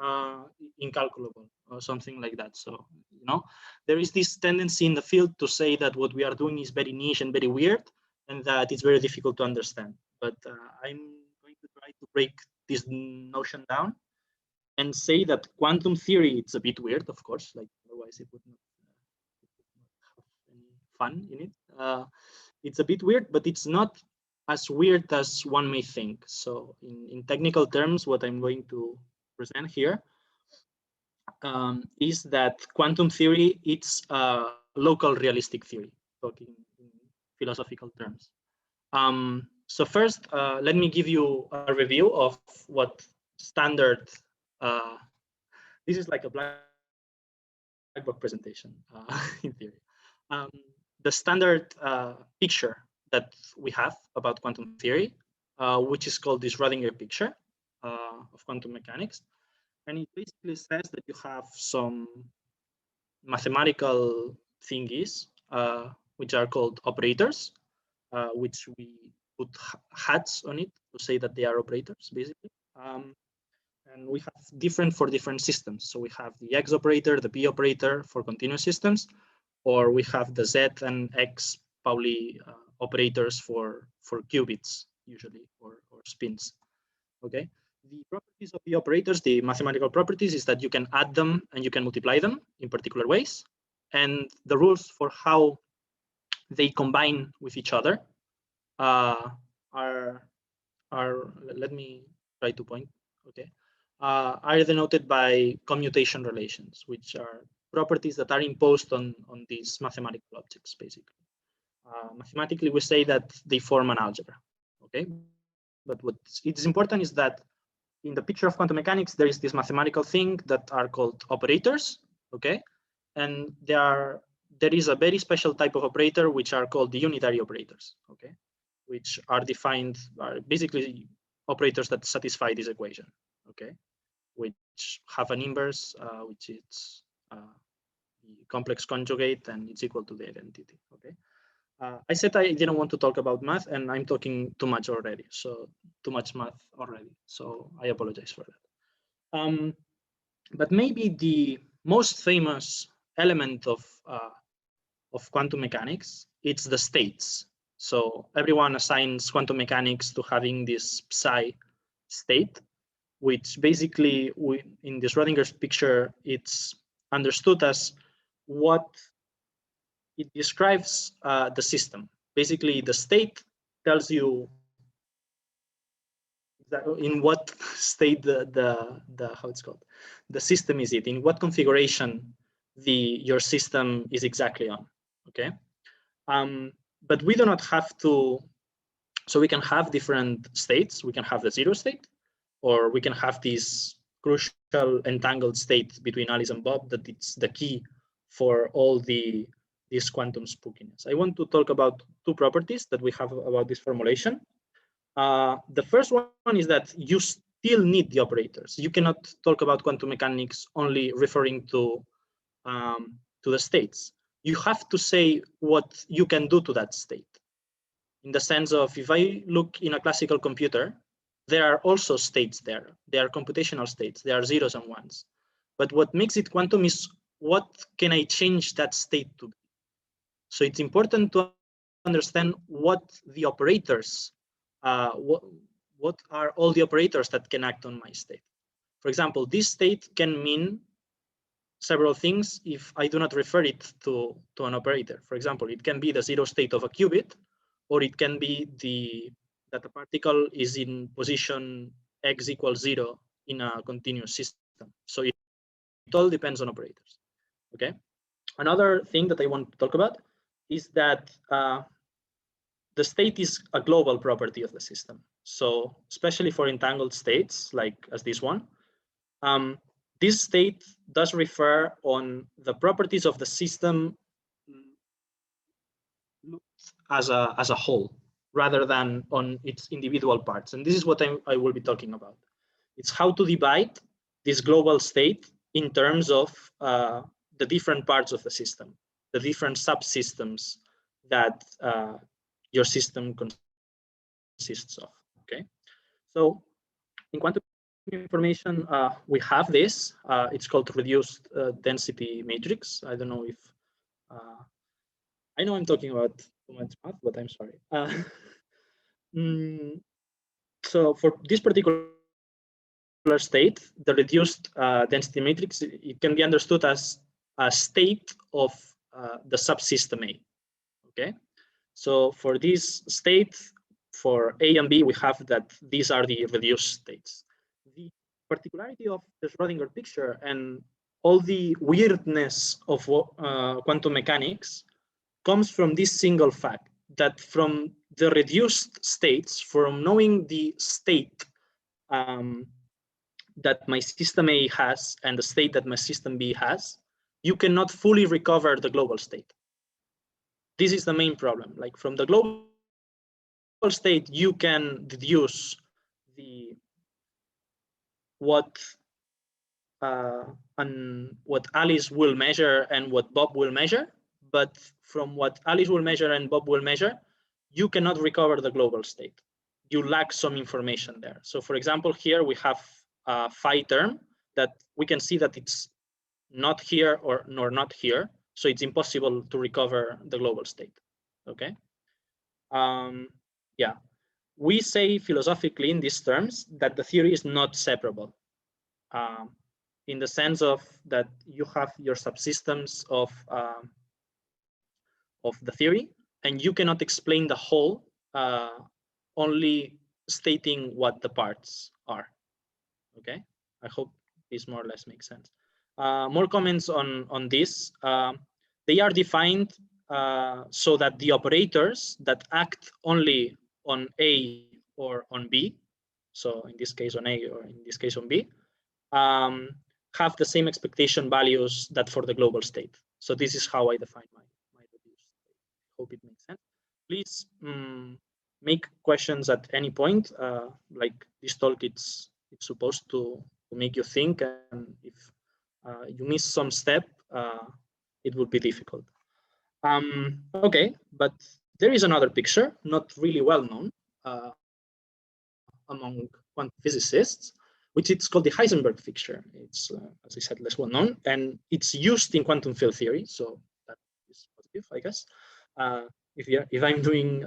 incalculable or something like that. So, you know, there is this tendency in the field to say that what we are doing is very niche and very weird, and that it's very difficult to understand. But I'm going to try to break this notion down and say that quantum theory, it's a bit weird, of course, like otherwise it would not have any fun in it. It's a bit weird, but it's not as weird as one may think. So in technical terms, what I'm going to present here is that quantum theory, it's a local realistic theory, talking in philosophical terms. So first, let me give you a review of what standard, this is like a blackboard presentation in theory. The standard picture that we have about quantum theory, which is called the Schrödinger picture of quantum mechanics. And it basically says that you have some mathematical thingies, which are called operators, which we put hats on it to say that they are operators, basically. And we have different for different systems. So we have the X operator, the P operator for continuous systems, or we have the Z and X Pauli operators for qubits, usually, or spins. Okay. The properties of the operators, the mathematical properties, is that you can add them and you can multiply them in particular ways. And the rules for how they combine with each other are let me try to point, okay, are denoted by commutation relations, which are properties that are imposed on these mathematical objects, basically. Mathematically, we say that they form an algebra, okay? But what is important is that in the picture of quantum mechanics, there is this mathematical thing that are called operators, okay? And there is a very special type of operator, which are called the unitary operators, okay? Which are defined, are basically operators that satisfy this equation, okay? Which have an inverse, which is the complex conjugate, and it's equal to the identity, okay? I said I didn't want to talk about math, and I'm talking too much already. So too much math already. So I apologize for that. But maybe the most famous element of quantum mechanics, it's the states. So everyone assigns quantum mechanics to having this psi state, which basically in the Schrödinger's picture, it's understood as what it describes the system. Basically, the state tells you in what state the how it's called, the system is in what configuration your system is exactly on. Okay, but we do not have to. So we can have different states. We can have the zero state, or we can have this crucial entangled state between Alice and Bob that it's the key for all this quantum spookiness. I want to talk about two properties that we have about this formulation. The first one is that you still need the operators. You cannot talk about quantum mechanics only referring to the states. You have to say what you can do to that state. In the sense of, if I look in a classical computer, there are also states there. They are computational states. They are zeros and ones. But what makes it quantum is what can I change that state to be? So it's important to understand what the operators, what are all the operators that can act on my state. For example, this state can mean several things if I do not refer it to an operator. For example, it can be the zero state of a qubit, or it can be that the particle is in position x equals 0 in a continuous system. So it all depends on operators. Okay. Another thing that I want to talk about is that the state is a global property of the system. So especially for entangled states, like as this one, this state does refer on the properties of the system as a whole, rather than on its individual parts. And this is what I will be talking about. It's how to divide this global state in terms of the different parts of the system, the different subsystems that your system consists of. Okay, so in quantum information, we have this. It's called reduced density matrix. I don't know if I know I'm talking about too much math, but I'm sorry. So for this particular state, the reduced density matrix, it can be understood as a state of the subsystem A. Okay, so for this state, for A and B, we have that these are the reduced states. The particularity of the Schrödinger picture and all the weirdness of quantum mechanics comes from this single fact, that from the reduced states, from knowing the state that my system A has and the state that my system B has, you cannot fully recover the global state. This is the main problem. Like from the global state, you can deduce the what Alice will measure and what Bob will measure, but from what Alice will measure and Bob will measure, you cannot recover the global state. You lack some information there. So for example, here we have a phi term that we can see that it's not here nor not here. So it's impossible to recover the global state, okay? Yeah, we say philosophically in these terms that the theory is not separable. In the sense of that you have your subsystems of the theory, and you cannot explain the whole only stating what the parts are. Okay, I hope this more or less makes sense. More comments on this. They are defined so that the operators that act only on A or on B, so in this case on A or in this case on B, have the same expectation values that for the global state. So this is how I define my reduced state. Hope it makes sense. Please make questions at any point. Like this talk, it's supposed to make you think, and if you miss some step, it would be difficult. Okay, but there is another picture, not really well known among quantum physicists, which it's called the Heisenberg picture. It's, as I said, less well known, and it's used in quantum field theory, so that is positive, I guess. If I'm doing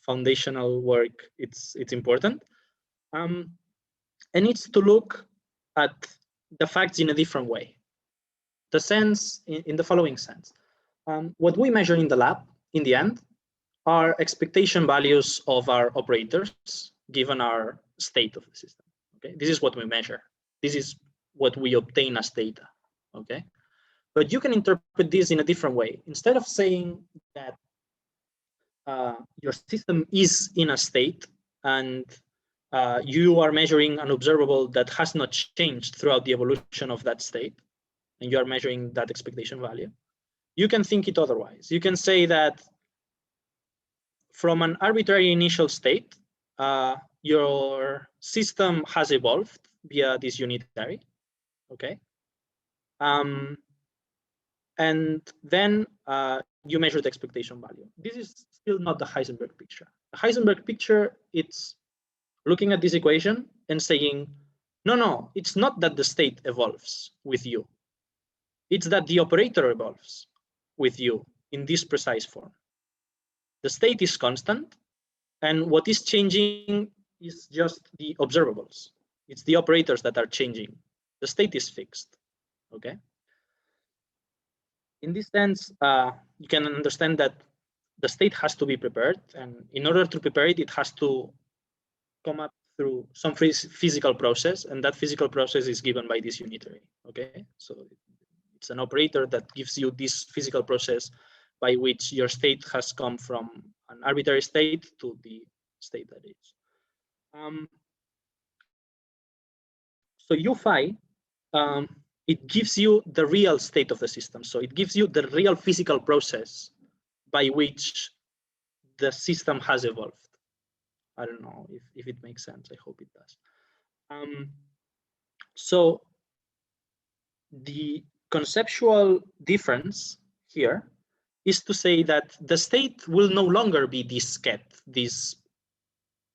foundational work, it's important. And it's to look at the facts in a different way. The sense, in the following sense. What we measure in the lab, in the end, are expectation values of our operators given our state of the system. Okay, this is what we measure. This is what we obtain as data. Okay, but you can interpret this in a different way. Instead of saying that your system is in a state and you are measuring an observable that has not changed throughout the evolution of that state, and you are measuring that expectation value, you can think it otherwise. You can say that from an arbitrary initial state, your system has evolved via this unitary, okay? And then you measure the expectation value. This is still not the Heisenberg picture. The Heisenberg picture, it's looking at this equation and saying, no, it's not that the state evolves with you. It's that the operator evolves with you in this precise form. The state is constant, and what is changing is just the observables. It's the operators that are changing. The state is fixed, okay? In this sense, you can understand that the state has to be prepared, and in order to prepare it, it has to come up through some physical process, and that physical process is given by this unitary, okay? So it's an operator that gives you this physical process by which your state has come from an arbitrary state to the state that is. So U phi, it gives you the real state of the system. So it gives you the real physical process by which the system has evolved. I don't know if it makes sense. I hope it does. So the conceptual difference here is to say that the state will no longer be this ket, this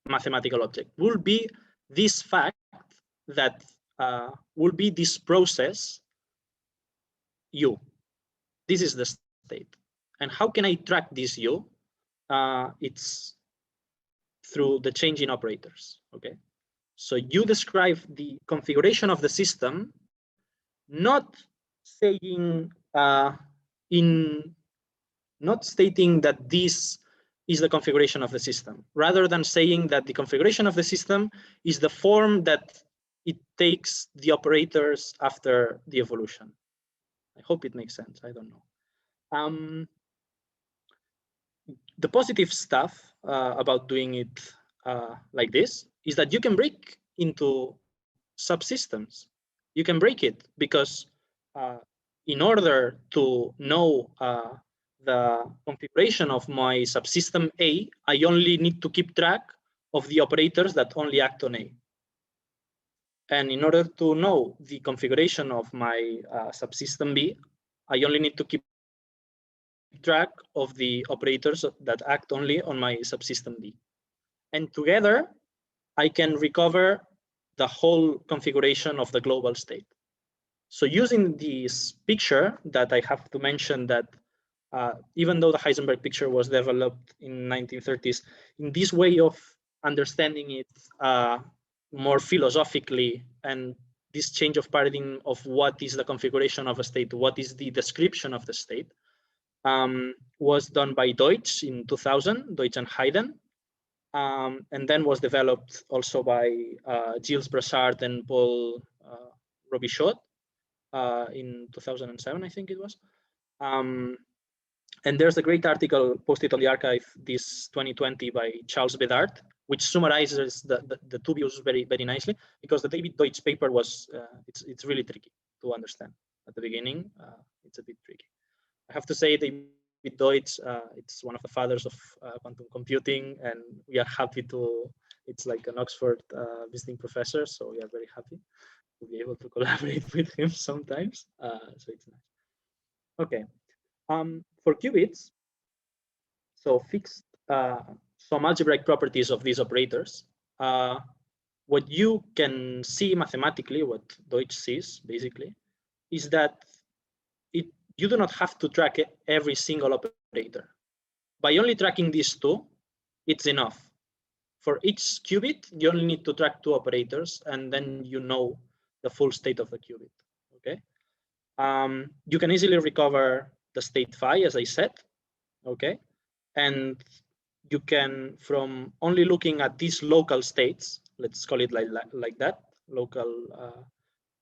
mathematical object, will be this fact that will be this process U. This is the state. And how can I track this U? It's through the changing operators, okay? So you describe the configuration of the system, not saying not stating that this is the configuration of the system, rather than saying that the configuration of the system is the form that it takes the operators after the evolution. I hope it makes sense. I don't know. The positive stuff about doing it like this is that you can break into subsystems. You can break it because in order to know the configuration of my subsystem A, I only need to keep track of the operators that only act on A. And in order to know the configuration of my subsystem B, I only need to keep track of the operators that act only on my subsystem B. And together, I can recover the whole configuration of the global state. So using this picture that I have to mention that even though the Heisenberg picture was developed in 1930s, in this way of understanding it more philosophically, and this change of paradigm of what is the configuration of a state, what is the description of the state, was done by Deutsch in 2000, Deutsch and Haydn, and then was developed also by Gilles Brassard and Paul Robichaud in 2007, I think it was. And there's a great article posted on the archive this 2020 by Charles Bedard, which summarizes the two views very, very nicely, because the David Deutsch paper was, it's really tricky to understand at the beginning. It's a bit tricky. I have to say David Deutsch, it's one of the fathers of quantum computing, and we are happy to, it's like an Oxford visiting professor, so we are very happy to be able to collaborate with him sometimes. So it's nice. Okay. For qubits, so fixed some algebraic properties of these operators, what you can see mathematically, what Deutsch sees basically, is that you do not have to track every single operator. By only tracking these two, it's enough. For each qubit, you only need to track two operators, and then you know the full state of the qubit. Okay. You can easily recover the state phi, as I said. Okay. And you can, from only looking at these local states, let's call it like that, local,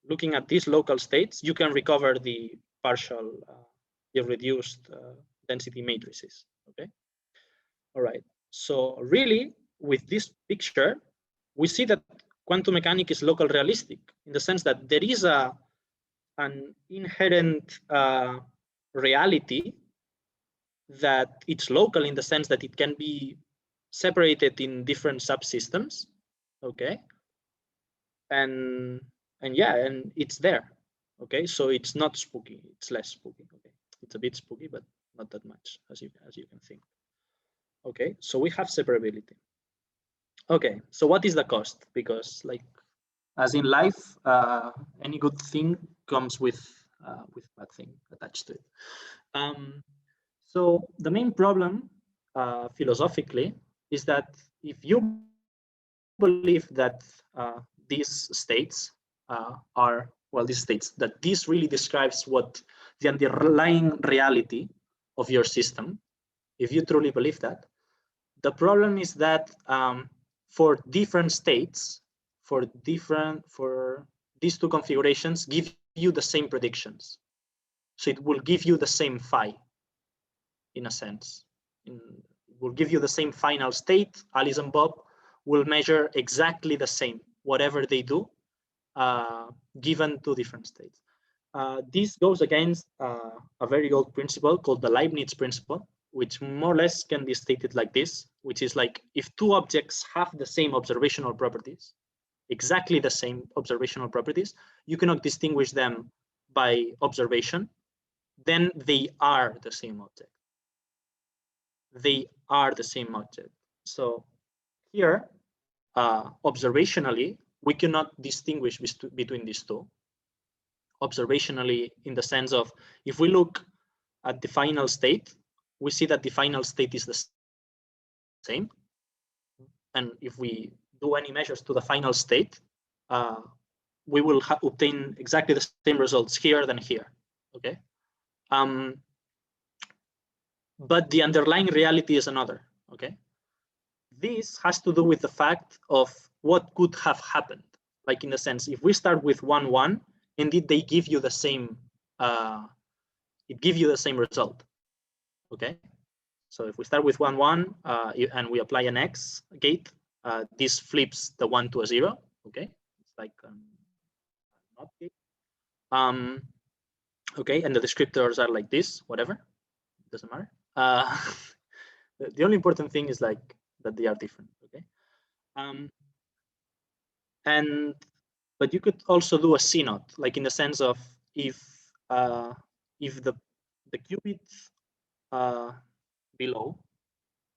looking at these local states, you can recover the partial, the reduced density matrices. Okay. All right. So really, with this picture, we see that quantum mechanics is local realistic in the sense that there is an inherent reality that it's local in the sense that it can be separated in different subsystems. Okay. And yeah, and it's there. Okay, so it's not spooky, it's less spooky. Okay, it's a bit spooky, but not that much as you can think. Okay, so we have separability. Okay, so what is the cost? Because like, as in life, any good thing comes with bad thing attached to it. So the main problem philosophically is that if you believe that these states are, well, these states, that this really describes what the underlying reality of your system, if you truly believe that, the problem is that for different states, for these two configurations, give you the same predictions. So it will give you the same phi, in a sense. It will give you the same final state. Alice and Bob will measure exactly the same, whatever they do, given two different states. This goes against a very old principle called the Leibniz principle, which more or less can be stated like this, which is like, if two objects have the same observational properties, exactly the same observational properties, you cannot distinguish them by observation, then they are the same object. They are the same object. So here, observationally, we cannot distinguish between these two observationally, in the sense of, if we look at the final state, we see that the final state is the same. And if we do any measures to the final state, we will obtain exactly the same results here than here, okay? But the underlying reality is another, okay? This has to do with the fact of what could have happened. Like, in a sense, if we start with 1, 1, indeed they give you the same, it gives you the same result, okay? So if we start with 1, 1, and we apply an X gate, this flips the 1 to a 0, okay? It's like a NOT gate. Okay, and the descriptors are like this, whatever, doesn't matter. The only important thing is like that they are different, okay? But you could also do a CNOT, like in the sense of, if the qubit below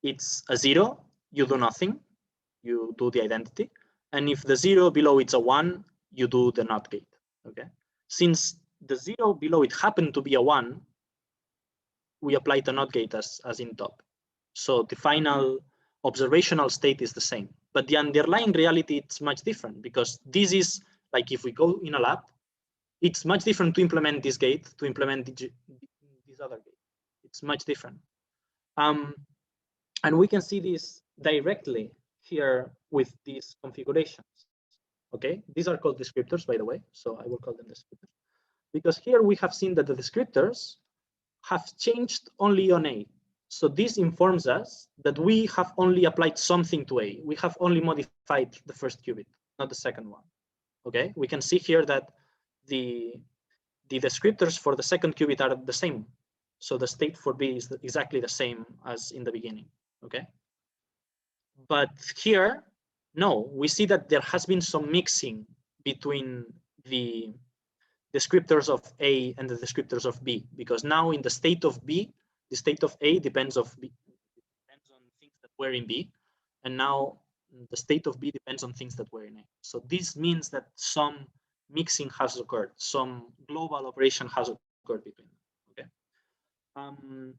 it's a 0, you do nothing, you do the identity. And if the 0 below it's a 1, you do the NOT gate, okay? Since the 0 below it happened to be a 1, we apply the NOT gate as in top. So the final observational state is the same, but the underlying reality, it's much different, because this is like, if we go in a lab, it's much different to implement this gate to implement this other gate. It's much different. And we can see this directly here with these configurations. Okay, these are called descriptors, by the way, so I will call them descriptors, because here we have seen that the descriptors have changed only on A. So this informs us that we have only applied something to A. We have only modified the first qubit, not the second one. Okay, we can see here that the descriptors for the second qubit are the same. So the state for B is exactly the same as in the beginning. Okay, but here, no, we see that there has been some mixing between the descriptors of A and the descriptors of B, because now in the state of B, the state of A depends on things that were in B, and now the state of B depends on things that were in A. So this means that some mixing has occurred, some global operation has occurred between them. Okay.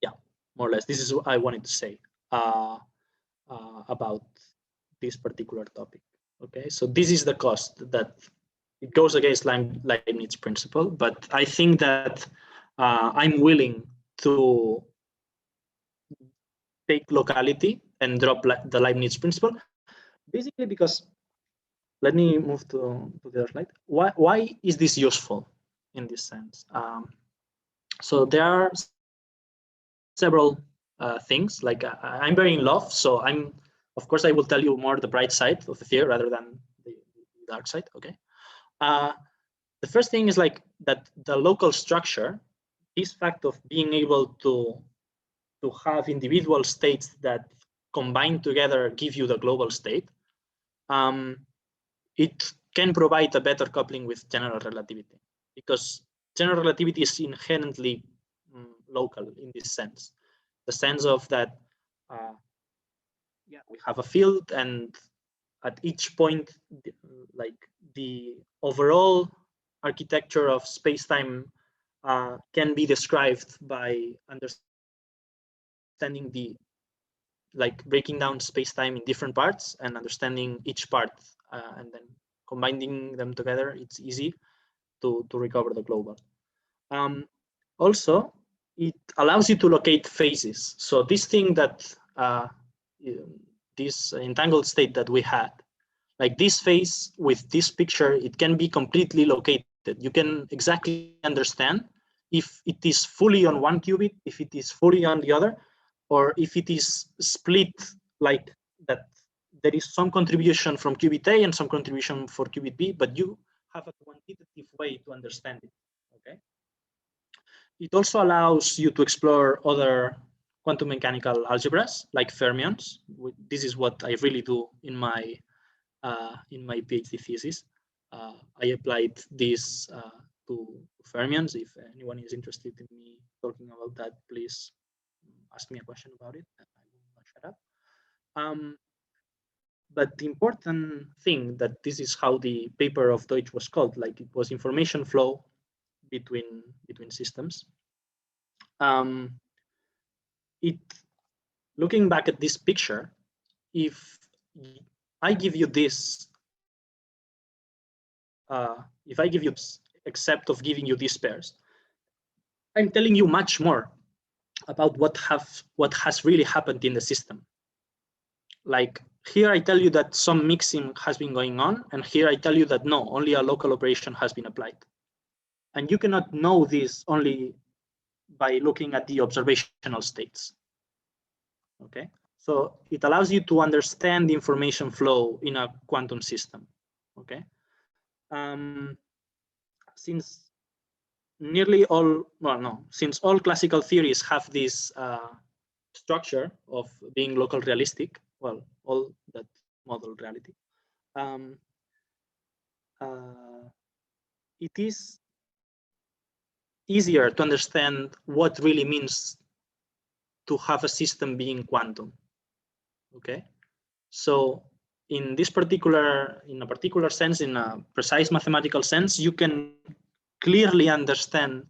Yeah, more or less. This is what I wanted to say about this particular topic. Okay, so this is the cost that it goes against Leibniz principle, but I think that I'm willing to take locality and drop the Leibniz principle, basically because, let me move to the other slide. Why is this useful in this sense? So there are several things, like I'm very in love, so of course I will tell you more the bright side of the theory rather than the dark side. Okay. The first thing is like that the local structure, this fact of being able to have individual states that combine together give you the global state, it can provide a better coupling with general relativity, because general relativity is inherently local in this sense, the sense of that, yeah, we have a field, and at each point, like the overall architecture of space-time can be described by understanding like breaking down space-time in different parts and understanding each part, and then combining them together. It's easy to recover the global. Also, it allows you to locate phases. So this thing that this entangled state that we had, like this phase with this picture, it can be completely located. You can exactly understand if it is fully on one qubit, if it is fully on the other, or if it is split like that. There is some contribution from qubit A and some contribution for qubit B, but you have a quantitative way to understand it. Okay. It also allows you to explore other quantum mechanical algebras like fermions. This is what I really do in my PhD thesis. I applied this to fermions. If anyone is interested in me talking about that, please ask me a question about it. I will not shut up. But the important thing that this is how the paper of Deutsch was called, like it was information flow between systems. Looking back at this picture, if I give you this, if I give you this, except of giving you these pairs, I'm telling you much more about what has really happened in the system. Like here I tell you that some mixing has been going on, and here I tell you that no, only a local operation has been applied. And you cannot know this only by looking at the observational states. Okay, so it allows you to understand the information flow in a quantum system. Okay, since nearly all, well, no, since all classical theories have this structure of being local realistic, well, all that model reality, it is easier to understand what really means to have a system being quantum. Okay, so in a particular sense, in a precise mathematical sense, you can clearly understand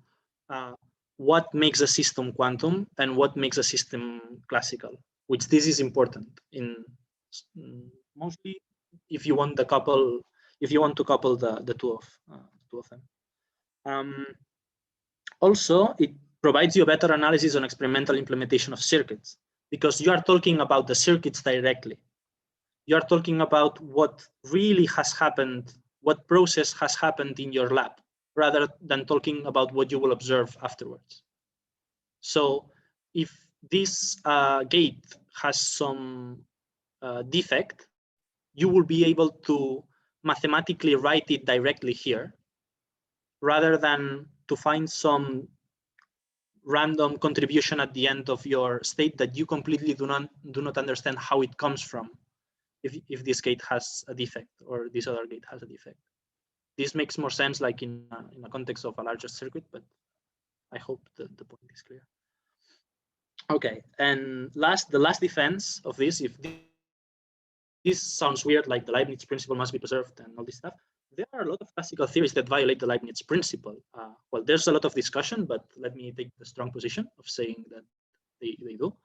what makes a system quantum and what makes a system classical, which this is important in mostly if you want to couple the two of them. Also, it provides you a better analysis on experimental implementation of circuits, because you are talking about the circuits directly. You are talking about what really has happened, what process has happened in your lab, rather than talking about what you will observe afterwards. So if this gate has some defect, you will be able to mathematically write it directly here, rather than to find some random contribution at the end of your state that you completely do not understand how it comes from, if this gate has a defect or this other gate has a defect. This makes more sense like in a context of a larger circuit, but I hope the point is clear. Okay, and the last defense of this, if this sounds weird, like the Leibniz principle must be preserved and all this stuff, there are a lot of classical theories that violate the Leibniz principle. Well, there's a lot of discussion, but let me take the strong position of saying that they do.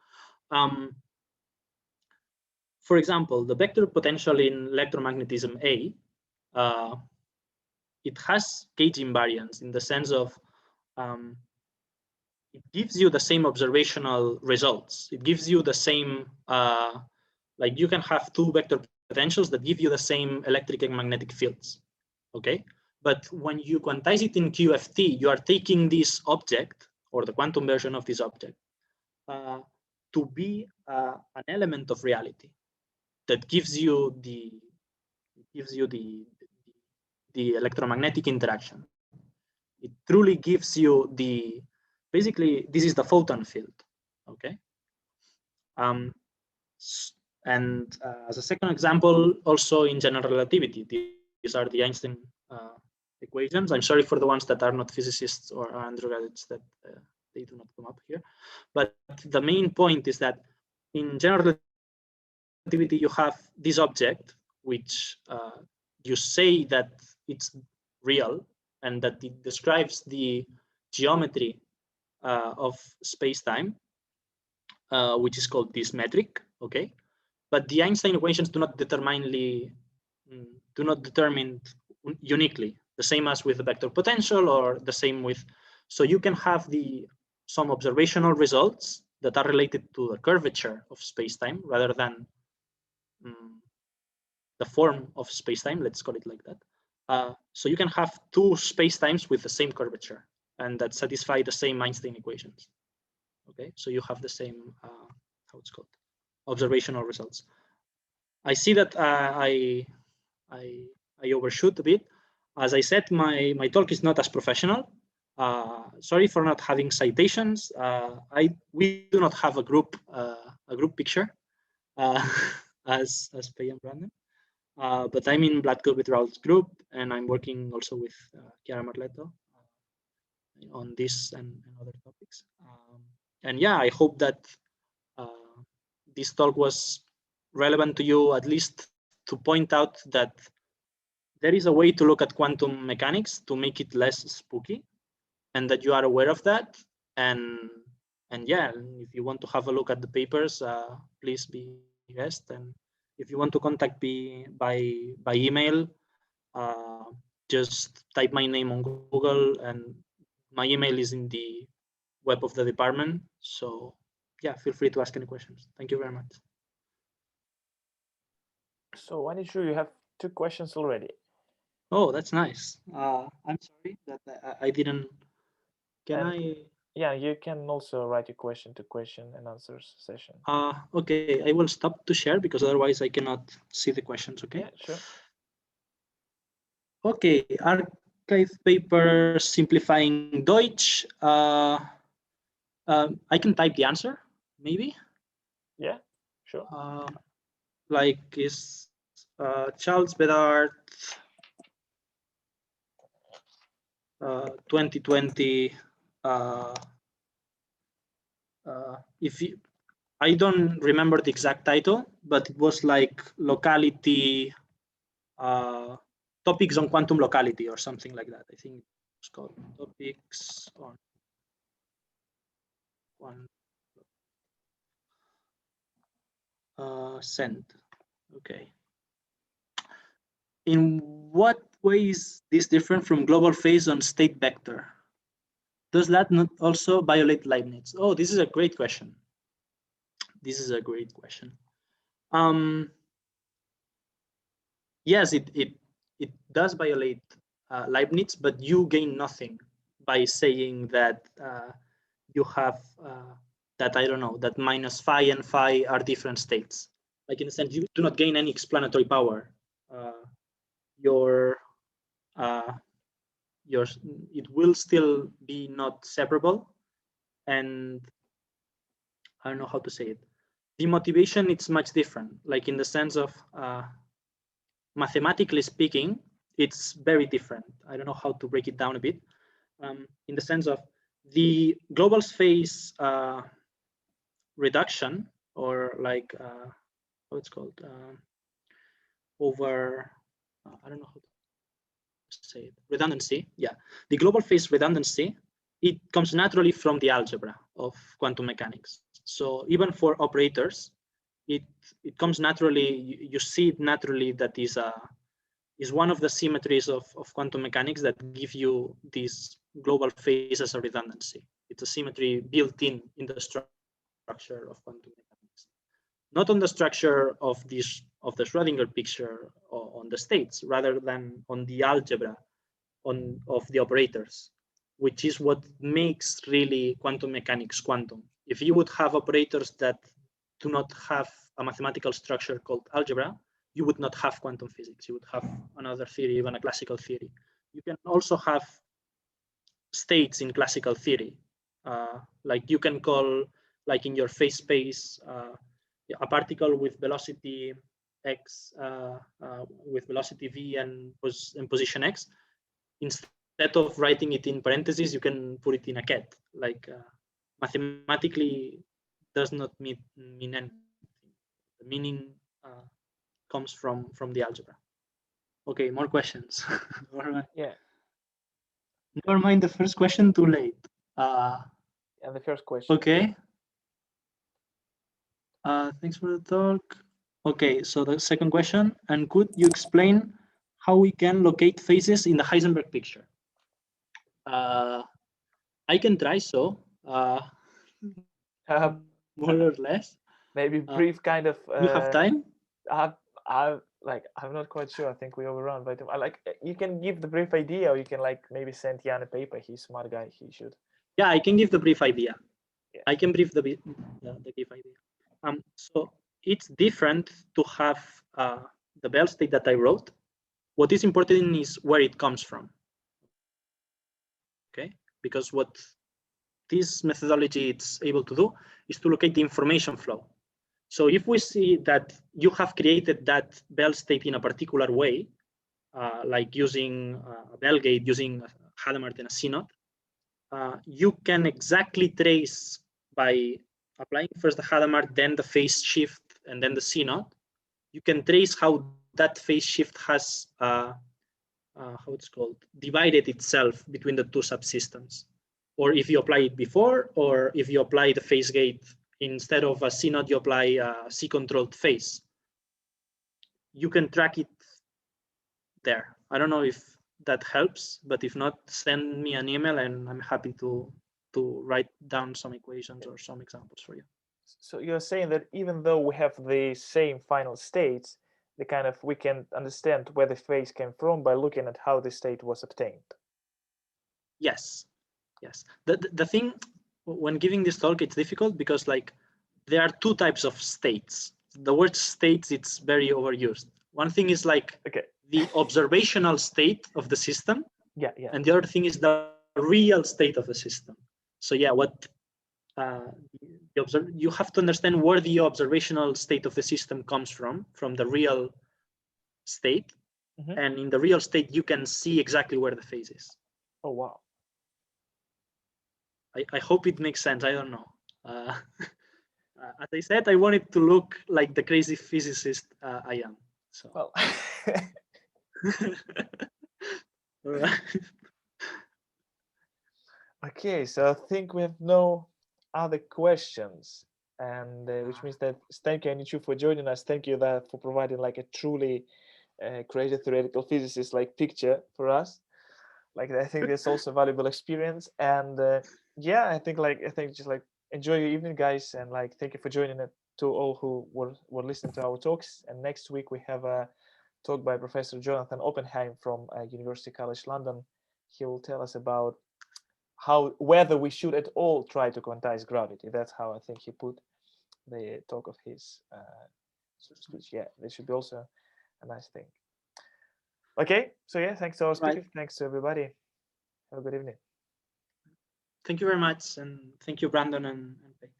For example, the vector potential in electromagnetism A, it has gauge invariance in the sense of it gives you the same observational results. It gives you the same, like you can have two vector potentials that give you the same electric and magnetic fields, okay? But when you quantize it in QFT, you are taking this object, or the quantum version of this object, to be an element of reality that gives you the electromagnetic interaction. It truly gives you basically, this is the photon field, okay? And as a second example, also in general relativity, these are the Einstein equations. I'm sorry for the ones that are not physicists or undergraduates that they do not come up here. But the main point is that in general relativity, you have this object, which you say that it's real and that it describes the geometry of space-time, which is called this metric, okay? But the Einstein equations do not determine uniquely, the same as with the vector potential or the same with, so you can have some observational results that are related to the curvature of space-time rather than the form of space-time, let's call it like that. So you can have two space-times with the same curvature and that satisfy the same Einstein equations. Okay, so you have the same, how it's called, observational results. I see that I overshoot a bit. As I said, my talk is not as professional. Sorry for not having citations. We do not have a group picture as Pei and Brandon. But I'm in Blackfield with Raul's group, and I'm working also with Chiara Marletto on this and other topics. And yeah, I hope that this talk was relevant to you, at least to point out that there is a way to look at quantum mechanics to make it less spooky, and that you are aware of that. And yeah, if you want to have a look at the papers, please be guest. And if you want to contact me by email, just type my name on Google, and my email is in the web of the department. So yeah, feel free to ask any questions. Thank you very much. So I'm sure you have 2 questions already. Oh, that's nice. I'm sorry that I didn't. Yeah, you can also write your question to question and answers session. Okay, I will stop to share because otherwise I cannot see the questions. Okay. Yeah, sure. Okay, archive paper simplifying Deutsch. I can type the answer, maybe. Yeah, sure. Like is Charles Bedard 2020. If you, I don't remember the exact title, but it was like locality, topics on quantum locality or something like that. I think it's called topics on one. Send. Okay. In what way is this different from global phase on state vector? Does that not also violate Leibniz? Oh, this is a great question. This is a great question. Yes, it does violate Leibniz, but you gain nothing by saying that you have that, I don't know, that minus phi and phi are different states. Like in a sense, you do not gain any explanatory power. It will still be not separable, and I don't know how to say it. The motivation, it's much different. Like in the sense of mathematically speaking, it's very different. I don't know how to break it down a bit. In the sense of the global phase reduction, or like how it's called, over, I don't know how to say it, redundancy. Yeah, the global phase redundancy, it comes naturally from the algebra of quantum mechanics. So even for operators, it comes naturally. You see it naturally that is one of the symmetries of quantum mechanics that give you this global phase as a redundancy. It's a symmetry built in the structure of quantum mechanics, not on the structure of the Schrödinger picture or on the states, rather than on the algebra of the operators, which is what makes really quantum mechanics quantum. If you would have operators that do not have a mathematical structure called algebra, you would not have quantum physics. You would have another theory, even a classical theory. You can also have states in classical theory. Like you can call, like in your phase space, a particle with velocity x, with velocity v and position x. Instead of writing it in parentheses, you can put it in a ket. Like mathematically does not mean anything. The meaning comes from the algebra. Okay, more questions. Yeah. Never mind the first question, too late. And the first question. Okay. Thanks for the talk. Okay, so the second question, and could you explain how we can locate phases in the Heisenberg picture? I can try so, more or less. Maybe brief kind of. You have time? I'm not quite sure. I think we overrun, but you can give the brief idea, or you can like maybe send Jan a paper. He's a smart guy. He should. Yeah, I can give the brief idea. Yeah. I can brief the brief idea. So it's different to have the Bell state that I wrote. What is important is where it comes from. Okay, because what this methodology is able to do is to locate the information flow. So if we see that you have created that Bell state in a particular way, like using a Bell gate, using a Hadamard and a CNOT, you can exactly trace by applying first the Hadamard, then the phase shift, and then the CNOT. You can trace how that phase shift has how it's called, divided itself between the two subsystems, or if you apply it before, or if you apply the phase gate instead of a C node, you apply a C controlled phase. You can track it there. I don't know if that helps, but if not, send me an email and I'm happy to write down some equations or some examples for you. So you're saying that even though we have the same final states, we can understand where the phase came from by looking at how the state was obtained. Yes, yes. The thing when giving this talk, it's difficult because like there are two types of states. The word states, it's very overused. One thing is like the observational state of the system, and the other thing is the real state of the system. So yeah, what you have to understand where the observational state of the system comes from the real state. And in the real state, you can see exactly where the phase is. Oh, wow. I hope it makes sense. I don't know. As I said, I wanted to look like the crazy physicist I am. So. Well. Okay, so I think we have no other questions, and which means that thank you, Anichu, for joining us. Thank you for providing like a truly creative theoretical physicist like picture for us. Like I think that's also a valuable experience, and yeah, I think just like enjoy your evening, guys, and like thank you for joining it to all who were listening to our talks. And next week we have a talk by Professor Jonathan Oppenheim from University College London. He will tell us about whether we should at all try to quantize gravity. That's how I think he put the talk of his speech. Yeah, this should be also a nice thing. Okay, so yeah, thanks to our speaker. Right. Thanks to everybody. Have a good evening. Thank you very much, and thank you, Brandon and Pei.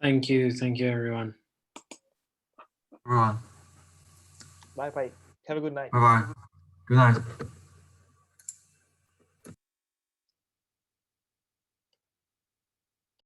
Thank you, everyone. Everyone. Bye. Have a good night. Bye. Good night.